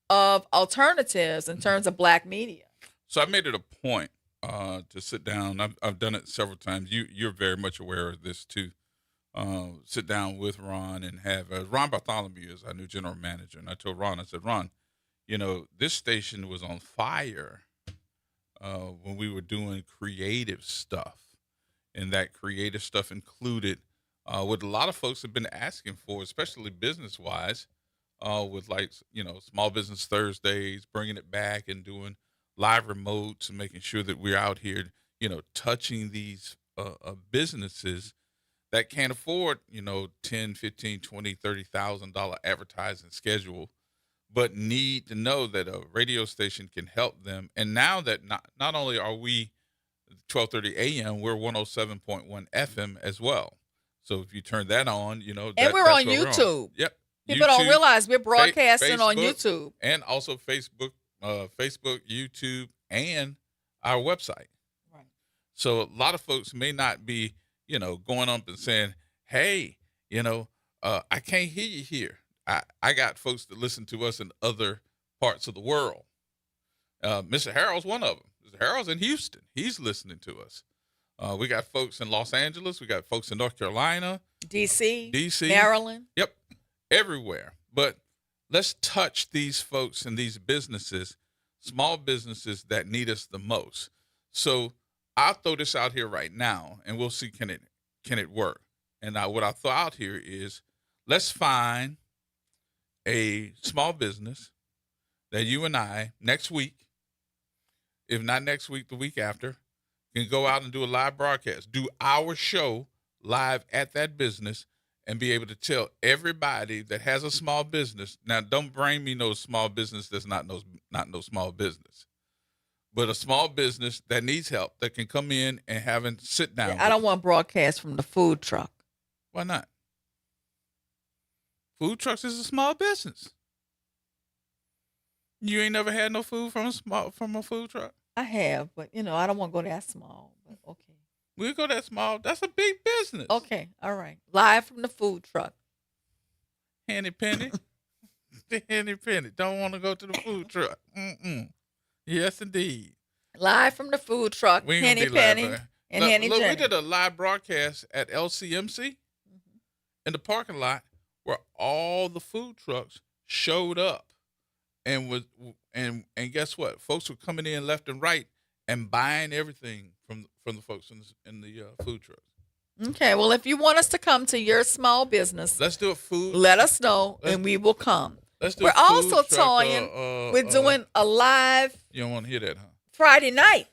Speaker 3: of alternatives in terms of black media.
Speaker 5: So I made it a point to sit down. I've done it several times. You're very much aware of this too. Sit down with Ron and have Ron Bartholomew is our new general manager. And I told Ron, I said, Ron, you know, this station was on fire when we were doing creative stuff. And that creative stuff included what a lot of folks have been asking for, especially business-wise, with like, you know, Small Business Thursdays, bringing it back and doing live remotes and making sure that we're out here, you know, touching these businesses that can't afford, you know, $10, $15, $20, $30,000 advertising schedule, but need to know that a radio station can help them. And now that not only are we 12:30 a.m., we're 107.1 FM as well. So if you turn that on, you know,
Speaker 3: and we're on YouTube.
Speaker 5: Yep.
Speaker 3: People don't realize we're broadcasting on YouTube.
Speaker 5: And also Facebook, YouTube, and our website. Right. So a lot of folks may not be, you know, going up and saying, hey, you know, I can't hear you here. I got folks that listen to us in other parts of the world. Mr. Harold's one of them. Mr. Harold's in Houston. He's listening to us. We got folks in Los Angeles. We got folks in North Carolina.
Speaker 3: DC. Maryland.
Speaker 5: Yep. Everywhere. But let's touch these folks and these businesses, small businesses that need us the most. So I'll throw this out here right now, and we'll see can it work. And what I throw out here is, let's find a small business that you and I next week, if not next week, the week after, can go out and do a live broadcast, do our show live at that business, and be able to tell everybody that has a small business. Now, don't bring me no small business that's not no small business, but a small business that needs help, that can come in and have a sit down.
Speaker 3: I don't want broadcast from the food truck.
Speaker 5: Why not? Food trucks is a small business. You ain't never had no food from a food truck?
Speaker 3: I have, but I don't want to go that small. But okay.
Speaker 5: We'll go that small. That's a big business.
Speaker 3: Okay, all right. Live from the food truck.
Speaker 5: Henny Penny. Henny Penny. Don't want to go to the food truck. Yes, indeed.
Speaker 3: Live from the food truck. Henny Penny and Henny Jenny.
Speaker 5: We did a live broadcast at LCMC in the parking lot where all the food trucks showed up, and guess what? Folks were coming in left and right and buying everything from the folks in the food trucks.
Speaker 3: Okay, well, if you want us to come to your small business,
Speaker 5: let's do a food.
Speaker 3: Let us know, and we will come.
Speaker 5: Let's do.
Speaker 3: We're
Speaker 5: a food
Speaker 3: also
Speaker 5: truck,
Speaker 3: toying. We're doing a live.
Speaker 5: You don't want to hear that, huh?
Speaker 3: Friday night.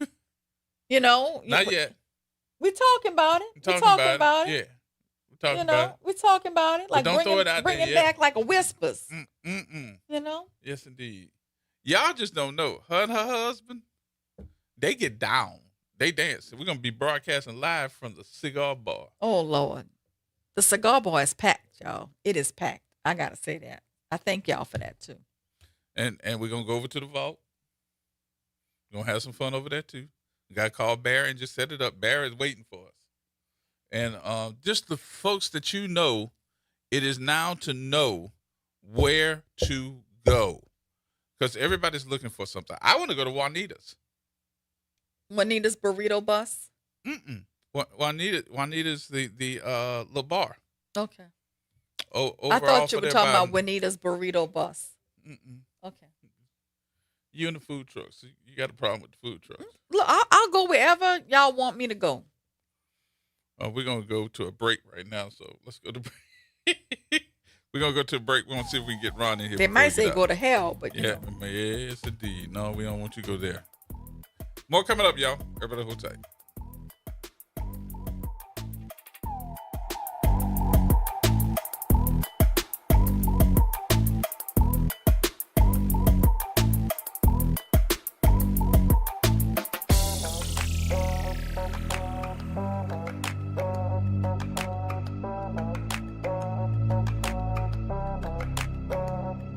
Speaker 5: Not yet.
Speaker 3: We're talking about it. We're talking about it.
Speaker 5: Yeah. We're talking about it.
Speaker 3: We're talking about it. Like
Speaker 5: don't throw it out
Speaker 3: bring
Speaker 5: there
Speaker 3: it
Speaker 5: yet.
Speaker 3: back like a whispers.
Speaker 5: Yes, indeed. Y'all just don't know. Her and her husband, they get down. They dance. We're going to be broadcasting live from the cigar bar.
Speaker 3: Oh, Lord. The cigar bar is packed, y'all. It is packed. I got to say that. I thank y'all for that, too.
Speaker 5: And we're going to go over to the vault. We're going to have some fun over there, too. We got to call Barry and just set it up. Barry is waiting for us. And just the folks that you know, it is now to know where to go. Because everybody's looking for something. I want to go to Juanita's.
Speaker 3: Juanita's burrito bus?
Speaker 5: Juanita's the little bar.
Speaker 3: Okay.
Speaker 5: I
Speaker 3: thought you were talking about Juanita's burrito bus. Okay.
Speaker 5: You and the food trucks. You got a problem with the food trucks.
Speaker 3: Look, I'll go wherever y'all want me to go.
Speaker 5: We're going to go to a break right now, so let's go to break. We're going to go to a break. We're going to see if we can get Ron in here.
Speaker 3: They might say go to hell, but
Speaker 5: yeah, yes, indeed. No, we don't want you to go there. More coming up, y'all. Everybody hold tight.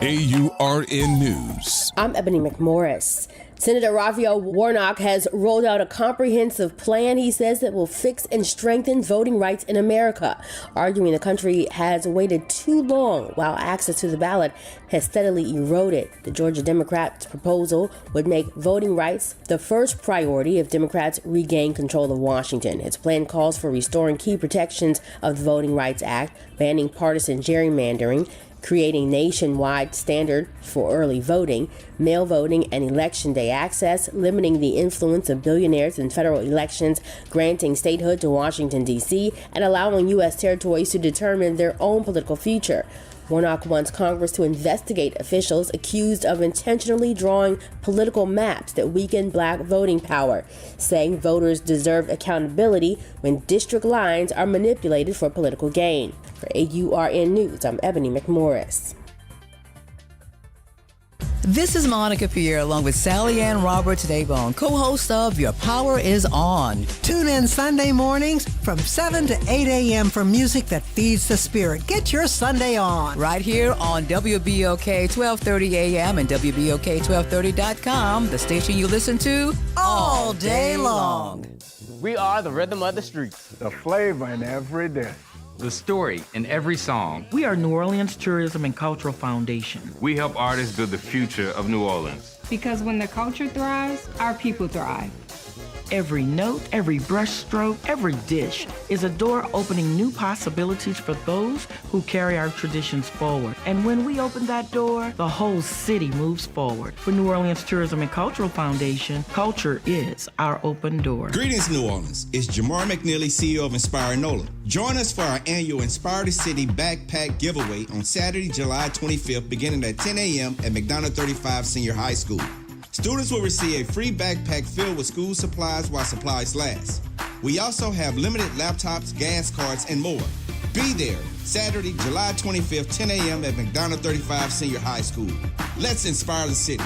Speaker 15: AURN News.
Speaker 13: I'm Ebony McMorris. Senator Raphael Warnock has rolled out a comprehensive plan, he says, that will fix and strengthen voting rights in America, arguing the country has waited too long while access to the ballot has steadily eroded. The Georgia Democrats' proposal would make voting rights the first priority if Democrats regain control of Washington. Its plan calls for restoring key protections of the Voting Rights Act, banning partisan gerrymandering, creating nationwide standard for early voting, mail voting, and election day access, limiting the influence of billionaires in federal elections, granting statehood to Washington, D.C., and allowing U.S. territories to determine their own political future. Warnock wants Congress to investigate officials accused of intentionally drawing political maps that weaken black voting power, saying voters deserve accountability when district lines are manipulated for political gain. For AURN News, I'm Ebony McMorris.
Speaker 14: This is Monica Pierre along with Sally Ann Roberts-Daybone, co-host of Your Power is On.
Speaker 16: Tune in Sunday mornings from 7 to 8 a.m. for music that feeds the spirit. Get your Sunday on.
Speaker 14: Right here on WBOK 1230 a.m. and WBOK1230.com, the station you listen to all day long.
Speaker 24: We are the rhythm of the streets.
Speaker 6: The flavor in every day.
Speaker 25: The story in every song.
Speaker 10: We are New Orleans Tourism and Cultural Foundation.
Speaker 25: We help artists build the future of New Orleans.
Speaker 8: Because when the culture thrives, our people thrive.
Speaker 10: Every note, every brushstroke, every dish is a door opening new possibilities for those who carry our traditions forward. And when we open that door, the whole city moves forward. For New Orleans Tourism and Cultural Foundation, culture is our open door.
Speaker 17: Greetings, New Orleans. It's Jamar McNeely, CEO of Inspire NOLA. Join us for our annual Inspire the City Backpack Giveaway on Saturday, July 25th, beginning at 10 a.m. at McDonough 35 Senior High School. Students will receive a free backpack filled with school supplies while supplies last. We also have limited laptops, gas cards, and more. Be there Saturday, July 25th, 10 a.m. at McDonough 35 Senior High School. Let's inspire the city.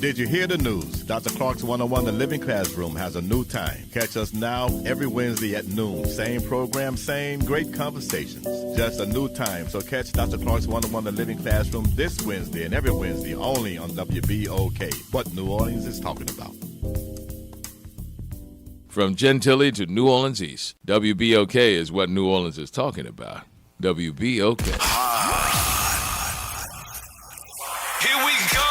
Speaker 18: Did you hear the news? Dr. Clark's 101, The Living Classroom, has a new time. Catch us now every Wednesday at noon. Same program, same great conversations. Just a new time. So catch Dr. Clark's 101, The Living Classroom this Wednesday and every Wednesday only on WBOK. What New Orleans is talking about.
Speaker 19: From Gentilly to New Orleans East, WBOK is what New Orleans is talking about. WBOK.
Speaker 15: Here we go.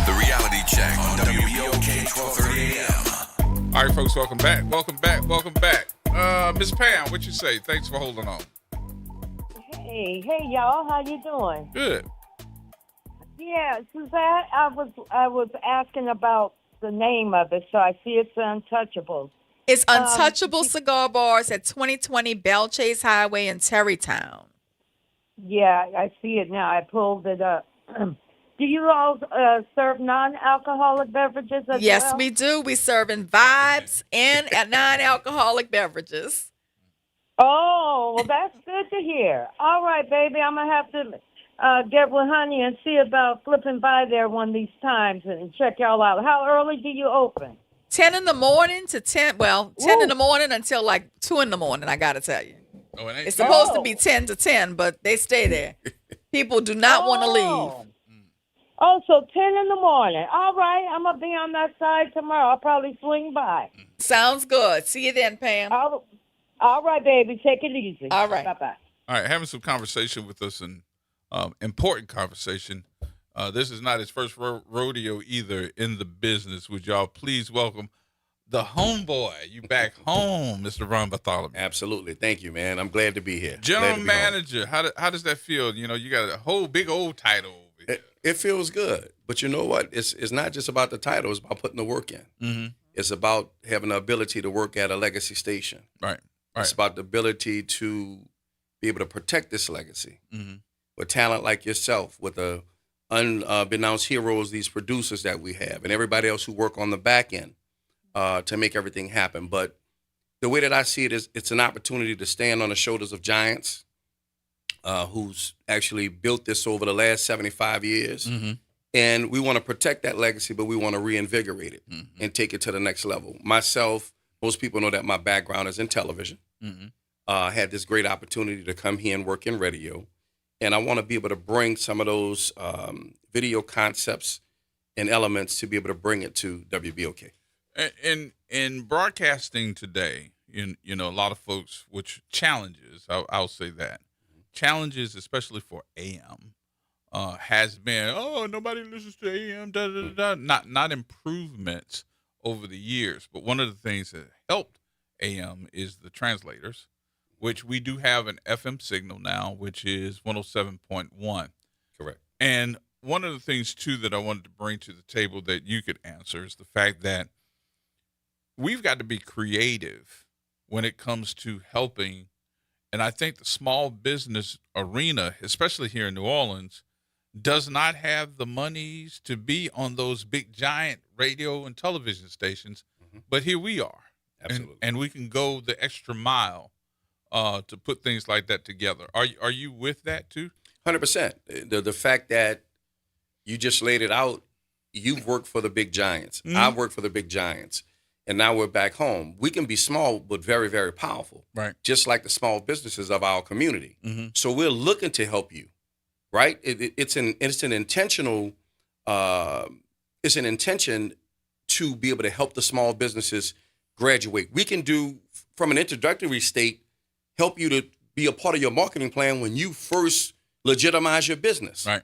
Speaker 15: The reality check on WBOK 1230 AM.
Speaker 5: All right, folks, welcome back. Welcome back. Miss Pam, what you say? Thanks for holding on.
Speaker 21: Hey, y'all. How you doing?
Speaker 5: Good.
Speaker 21: Yeah, Suzette, I was asking about the name of it, so I see it's Untouchables.
Speaker 3: It's Untouchable Cigar Bars at 2020 Bell Chase Highway in Terrytown.
Speaker 21: Yeah, I see it now. I pulled it up. Do you all serve non-alcoholic beverages as
Speaker 3: Yes,
Speaker 21: well?
Speaker 3: we do. We serving vibes and non-alcoholic beverages.
Speaker 21: Oh, well, that's good to hear. All right, baby, I'm going to have to get with Honey and see about flipping by there one of these times and check y'all out. How early do you open?
Speaker 3: 10 in the morning to 10 in the morning until like 2 in the morning, I got to tell you.
Speaker 5: Oh, it ain't
Speaker 3: It's supposed to be 10 to 10, but they stay there. People do not want to leave.
Speaker 21: Oh, so 10 in the morning. All right, I'm going to be on that side tomorrow. I'll probably swing by.
Speaker 3: Sounds good. See you then, Pam.
Speaker 21: All right, baby. Take it easy.
Speaker 3: All right.
Speaker 21: Bye-bye.
Speaker 5: All right, having some conversation with us, and important conversation. This is not his first rodeo either in the business. Would y'all please welcome the homeboy? You back home, Mr. Ron Bartholomew.
Speaker 26: Absolutely. Thank you, man. I'm glad to be here.
Speaker 5: General manager, how does that feel? You know, you got a whole big old title.
Speaker 26: It feels good. But you know what? It's not just about the title. It's about putting the work in.
Speaker 5: Mm-hmm.
Speaker 26: It's about having the ability to work at a legacy station.
Speaker 5: Right.
Speaker 26: It's about the ability to be able to protect this legacy
Speaker 5: Mm-hmm.
Speaker 26: with talent like yourself, with the unbeknownst heroes, these producers that we have, and everybody else who work on the back end to make everything happen. But the way that I see it is it's an opportunity to stand on the shoulders of giants who's actually built this over the last 75 years.
Speaker 5: Mm-hmm.
Speaker 26: And we want to protect that legacy, but we want to reinvigorate it and take it to the next level. Myself, most people know that my background is in television.
Speaker 5: Mm-hmm.
Speaker 26: I had this great opportunity to come here and work in radio. And I want to be able to bring some of those video concepts and elements to be able to bring it to WBOK.
Speaker 5: In broadcasting today, you know, a lot of folks, which challenges, I'll say that, challenges, especially for AM, has been, nobody listens to AM, not improvements over the years. But one of the things that helped AM is the translators, which we do have an FM signal now, which is 107.1.
Speaker 26: Correct.
Speaker 5: And one of the things, too, that I wanted to bring to the table that you could answer is the fact that we've got to be creative when it comes to helping. And I think the small business arena, especially here in New Orleans, does not have the monies to be on those big, giant radio and television stations.
Speaker 26: Mm-hmm.
Speaker 5: But here we are.
Speaker 26: Absolutely.
Speaker 5: And we can go the extra mile to put things like that together. Are you with that too?
Speaker 26: 100%. The fact that you just laid it out, you've worked for the big giants.
Speaker 5: Mm-hmm.
Speaker 26: I've worked for the big giants. And now we're back home. We can be small, but very, very powerful.
Speaker 5: Right.
Speaker 26: Just like the small businesses of our community.
Speaker 5: Mm-hmm.
Speaker 26: So we're looking to help you, right? It's an intentional, it's an intention to be able to help the small businesses graduate. We can do, from an introductory state, help you to be a part of your marketing plan when you first legitimize your business.
Speaker 5: Right.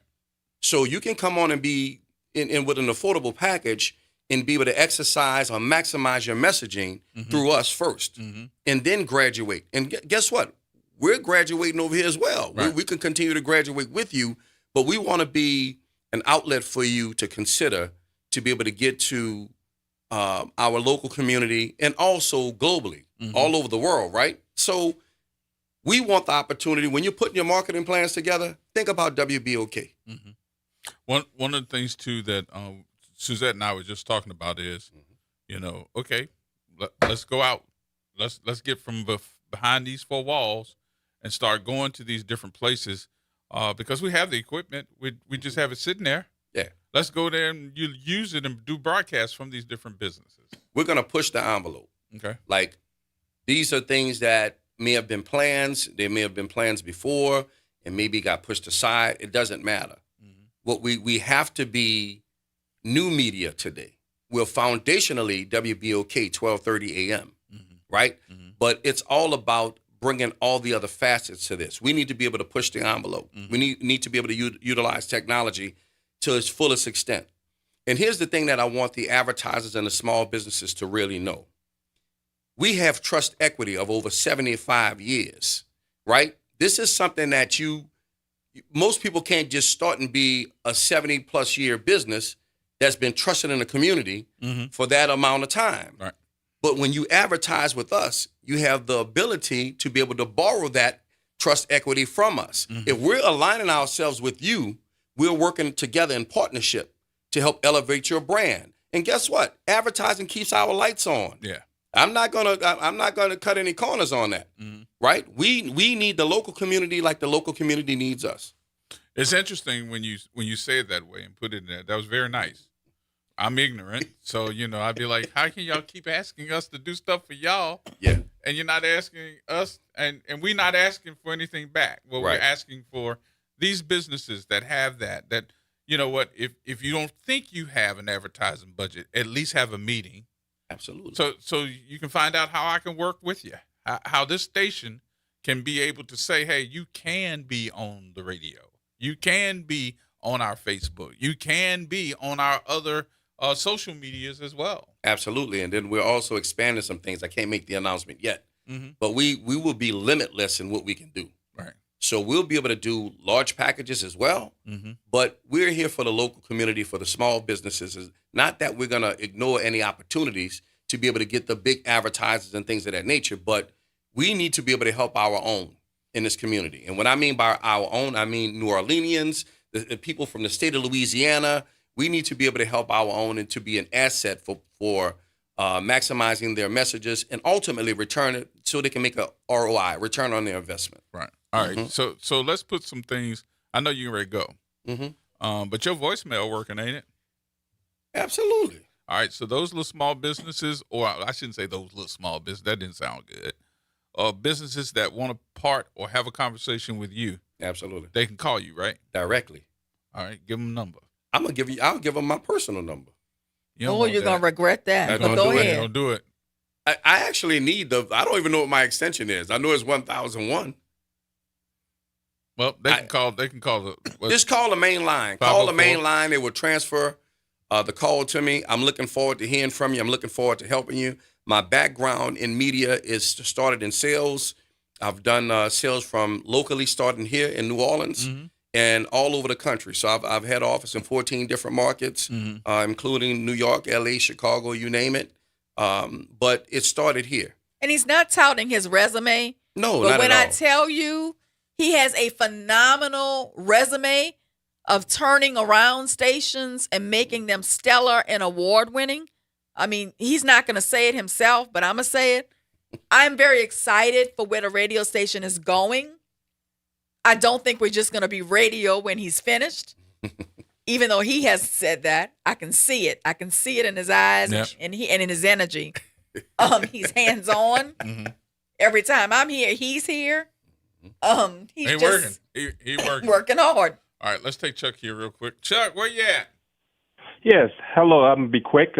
Speaker 26: So you can come on and be in with an affordable package and be able to exercise or maximize your messaging through us first, and then graduate. And guess what? We're graduating over here as well.
Speaker 5: Right.
Speaker 26: We can continue to graduate with you, but we want to be an outlet for you to consider to be able to get to our local community and also globally, all over the world, right? So we want the opportunity. When you're putting your marketing plans together, think about WBOK.
Speaker 5: One of the things too that Suzette and I were just talking about is, okay, let's go out, let's get from behind these four walls and start going to these different places, because we have the equipment, we just have it sitting there.
Speaker 26: Yeah,
Speaker 5: let's go there and you use it and do broadcasts from these different businesses.
Speaker 26: We're gonna push the envelope.
Speaker 5: Okay,
Speaker 26: like these are things that may have been plans. There may have been plans before and maybe got pushed aside. It doesn't matter. What we have to be new media today. We're foundationally WBOK 1230 AM, right? But it's all about bringing all the other facets to this. We need to be able to push the envelope. We need to be able to utilize technology to its fullest extent. And here's the thing that I want the advertisers and the small businesses to really know. We have trust equity of over 75 years, right? This is something that most people can't just start and be a 70-plus year business that's been trusted in the community for that amount of time.
Speaker 5: Right.
Speaker 26: But when you advertise with us, you have the ability to be able to borrow that trust equity from us. If we're aligning ourselves with you, we're working together in partnership to help elevate your brand. And guess what? Advertising keeps our lights on.
Speaker 5: Yeah.
Speaker 26: I'm not gonna cut any corners on that. Right? We need the local community like the local community needs us.
Speaker 5: It's interesting when you say it that way and put it in there. That was very nice. I'm ignorant, so I'd be like, how can y'all keep asking us to do stuff for y'all?
Speaker 26: Yeah.
Speaker 5: And you're not asking us, and we're not asking for anything back. What we're asking for these businesses that have that you know what, if you don't think you have an advertising budget, at least have a meeting.
Speaker 26: Absolutely.
Speaker 5: So you can find out how I can work with you. How this station can be able to say, hey, you can be on the radio. You can be on our Facebook. You can be on our other social medias as well.
Speaker 26: Absolutely. And then we're also expanding some things. I can't make the announcement yet, but we will be limitless in what we can do.
Speaker 5: Right.
Speaker 26: So we'll be able to do large packages as well, but we're here for the local community, for the small businesses. It's not that we're going to ignore any opportunities to be able to get the big advertisers and things of that nature, but we need to be able to help our own in this community. And what I mean by our own, I mean New Orleanians, the people from the state of Louisiana. We need to be able to help our own and to be an asset for maximizing their messages and ultimately return it so they can make a ROI, return on their investment.
Speaker 5: Right. All right. So let's put some things. I know you're ready to go. But your voicemail working, ain't it?
Speaker 26: Absolutely.
Speaker 5: All right. So those little small businesses, or I shouldn't say those little small businesses. That didn't sound good. Businesses that want to part or have a conversation with you.
Speaker 26: Absolutely.
Speaker 5: They can call you, right?
Speaker 26: Directly.
Speaker 5: All right. Give them a number.
Speaker 26: I'll give them my personal number.
Speaker 3: You're going to regret that. But go ahead.
Speaker 5: Don't do it.
Speaker 26: I actually need I don't even know what my extension is. I know it's 1001.
Speaker 5: Well, they can call
Speaker 26: just call the main line. Call the main line. They will transfer the call to me. I'm looking forward to hearing from you. I'm looking forward to helping you. My background in media is started in sales. I've done sales from locally, starting here in New Orleans and all over the country. So I've had office in 14 different markets, including New York, LA, Chicago, you name it. But it started here.
Speaker 3: And he's not touting his resume.
Speaker 26: No,
Speaker 3: but
Speaker 26: not
Speaker 3: when
Speaker 26: at all.
Speaker 3: I tell you, he has a phenomenal resume of turning around stations and making them stellar and award-winning. I mean, he's not going to say it himself, but I'm going to say it. I'm very excited for where the radio station is going. I don't think we're just going to be radio when he's finished, even though he has said that. I can see it. I can see it in his eyes and in his energy. He's hands-on. Every time I'm here, he's here. He's
Speaker 5: working. He working.
Speaker 3: Working hard.
Speaker 5: All right, let's take Chuck here real quick. Chuck, where you at?
Speaker 1: Yes, hello. I'm gonna be quick.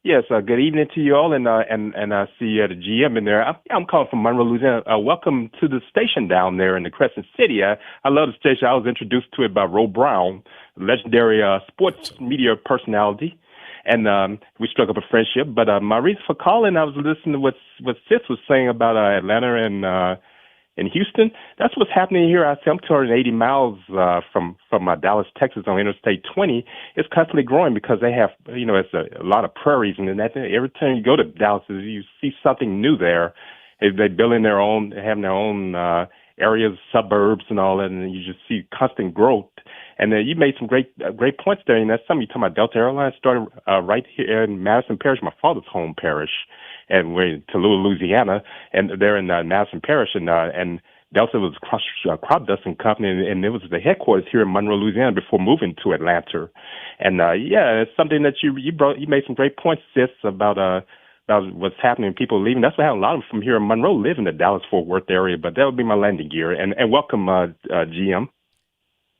Speaker 1: Yes, good evening to you all, and I see you at the GM in there. I'm calling from Monroe, Louisiana. Welcome to the station down there in the Crescent City. I love the station. I was introduced to it by Ro Brown, legendary sports media personality. And we struck up a friendship. But my reason for calling, I was listening to what Sis was saying about Atlanta and Houston. That's what's happening here. I'm 280 miles from Dallas, Texas, on Interstate 20. It's constantly growing because they have, it's a lot of prairies, and every time you go to Dallas, you see something new there. They're building their own, having their own areas, suburbs, and all that, and you just see constant growth. And you made some great points there. And that's something you're talking about. Delta Airlines started right here in Madison Parish, my father's home parish, and we're in Tallulah, Louisiana, and they're in Madison Parish, and Delta was crop dusting company, and it was the headquarters here in Monroe, Louisiana, before moving to Atlanta. And it's something that you made some great points, Sis, about what's happening, people leaving. That's what happened. A lot of them from here in Monroe live in the Dallas-Fort Worth area, but that would be my landing gear. And welcome, GM.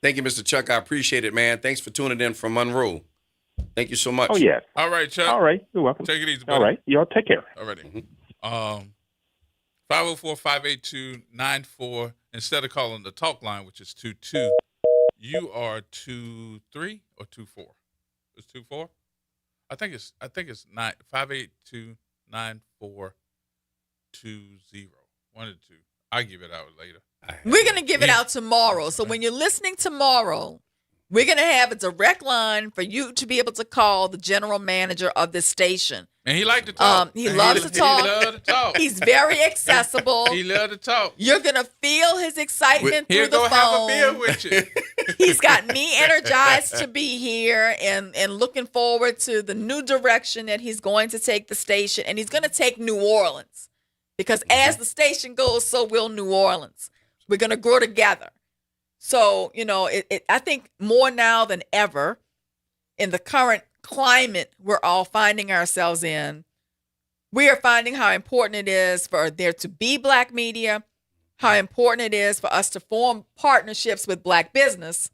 Speaker 26: Thank you, Mr. Chuck. I appreciate it, man. Thanks for tuning in from Monroe. Thank you so much.
Speaker 1: Oh, yeah.
Speaker 5: All right, Chuck.
Speaker 1: All right. You're welcome.
Speaker 5: Take it easy, buddy.
Speaker 1: All right. Y'all take care.
Speaker 5: All righty. 504-582-94. Instead of calling the talk line, which is 22, you are 23 or 24? It's 24? I think it's 582-9420. One or two. I'll give it out later.
Speaker 3: We're going to give it out tomorrow. So when you're listening tomorrow, we're going to have a direct line for you to be able to call the general manager of this station.
Speaker 5: And he liked to talk.
Speaker 3: He loves to talk.
Speaker 5: He loves to talk.
Speaker 3: He's very accessible.
Speaker 5: He loves to talk.
Speaker 3: You're going to feel his excitement through the phone.
Speaker 5: Have a beer with you.
Speaker 3: He's got me energized to be here and looking forward to the new direction that he's going to take the station. And he's going to take New Orleans. Because as the station goes, so will New Orleans. We're going to grow together. So, I think more now than ever in the current climate we're all finding ourselves in, we are finding how important it is for there to be Black media, how important it is for us to form partnerships with Black business,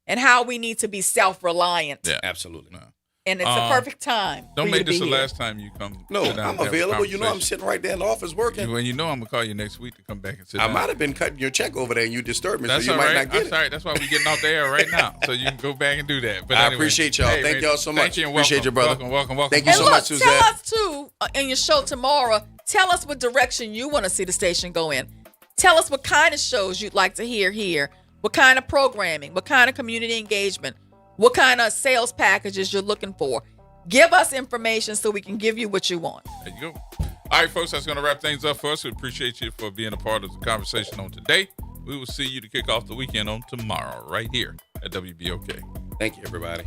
Speaker 3: and how we need to be self-reliant.
Speaker 26: Yeah, absolutely.
Speaker 5: No.
Speaker 3: And it's a perfect time.
Speaker 5: Don't
Speaker 3: for you
Speaker 5: make
Speaker 3: to
Speaker 5: this
Speaker 3: be
Speaker 5: the
Speaker 3: here.
Speaker 5: last time you come.
Speaker 26: No,
Speaker 5: sit down
Speaker 26: I'm
Speaker 5: and have a
Speaker 26: available. You know, I'm
Speaker 5: conversation.
Speaker 26: sitting right there in the office working.
Speaker 5: Well, I'm gonna call you next week to come back and sit
Speaker 26: I
Speaker 5: down.
Speaker 26: might have been cutting your check over there and you disturbed me,
Speaker 5: That's
Speaker 26: so you
Speaker 5: all
Speaker 26: might
Speaker 5: right.
Speaker 26: not get
Speaker 5: That's all right. That's why we're getting off the air right now, so you can go back and do that. But
Speaker 26: I
Speaker 5: anyway,
Speaker 26: appreciate y'all.
Speaker 5: hey,
Speaker 26: Thank
Speaker 5: man,
Speaker 26: y'all so much.
Speaker 5: Thank you and
Speaker 26: Appreciate you, brother.
Speaker 5: Welcome.
Speaker 26: Thank you
Speaker 3: And
Speaker 26: so
Speaker 3: look,
Speaker 26: much, Suzette.
Speaker 3: tell us too in your show tomorrow. Tell us what direction you want to see the station go in. Tell us what kind of shows you'd like to hear here. What kind of programming? What kind of community engagement? What kind of sales packages you're looking for? Give us information so we can give you what you want.
Speaker 5: There you go. All right, folks, that's going to wrap things up for us. We appreciate you for being a part of the conversation on today. We will see you to kick off the weekend on tomorrow right here at WBOK.
Speaker 26: Thank you, everybody.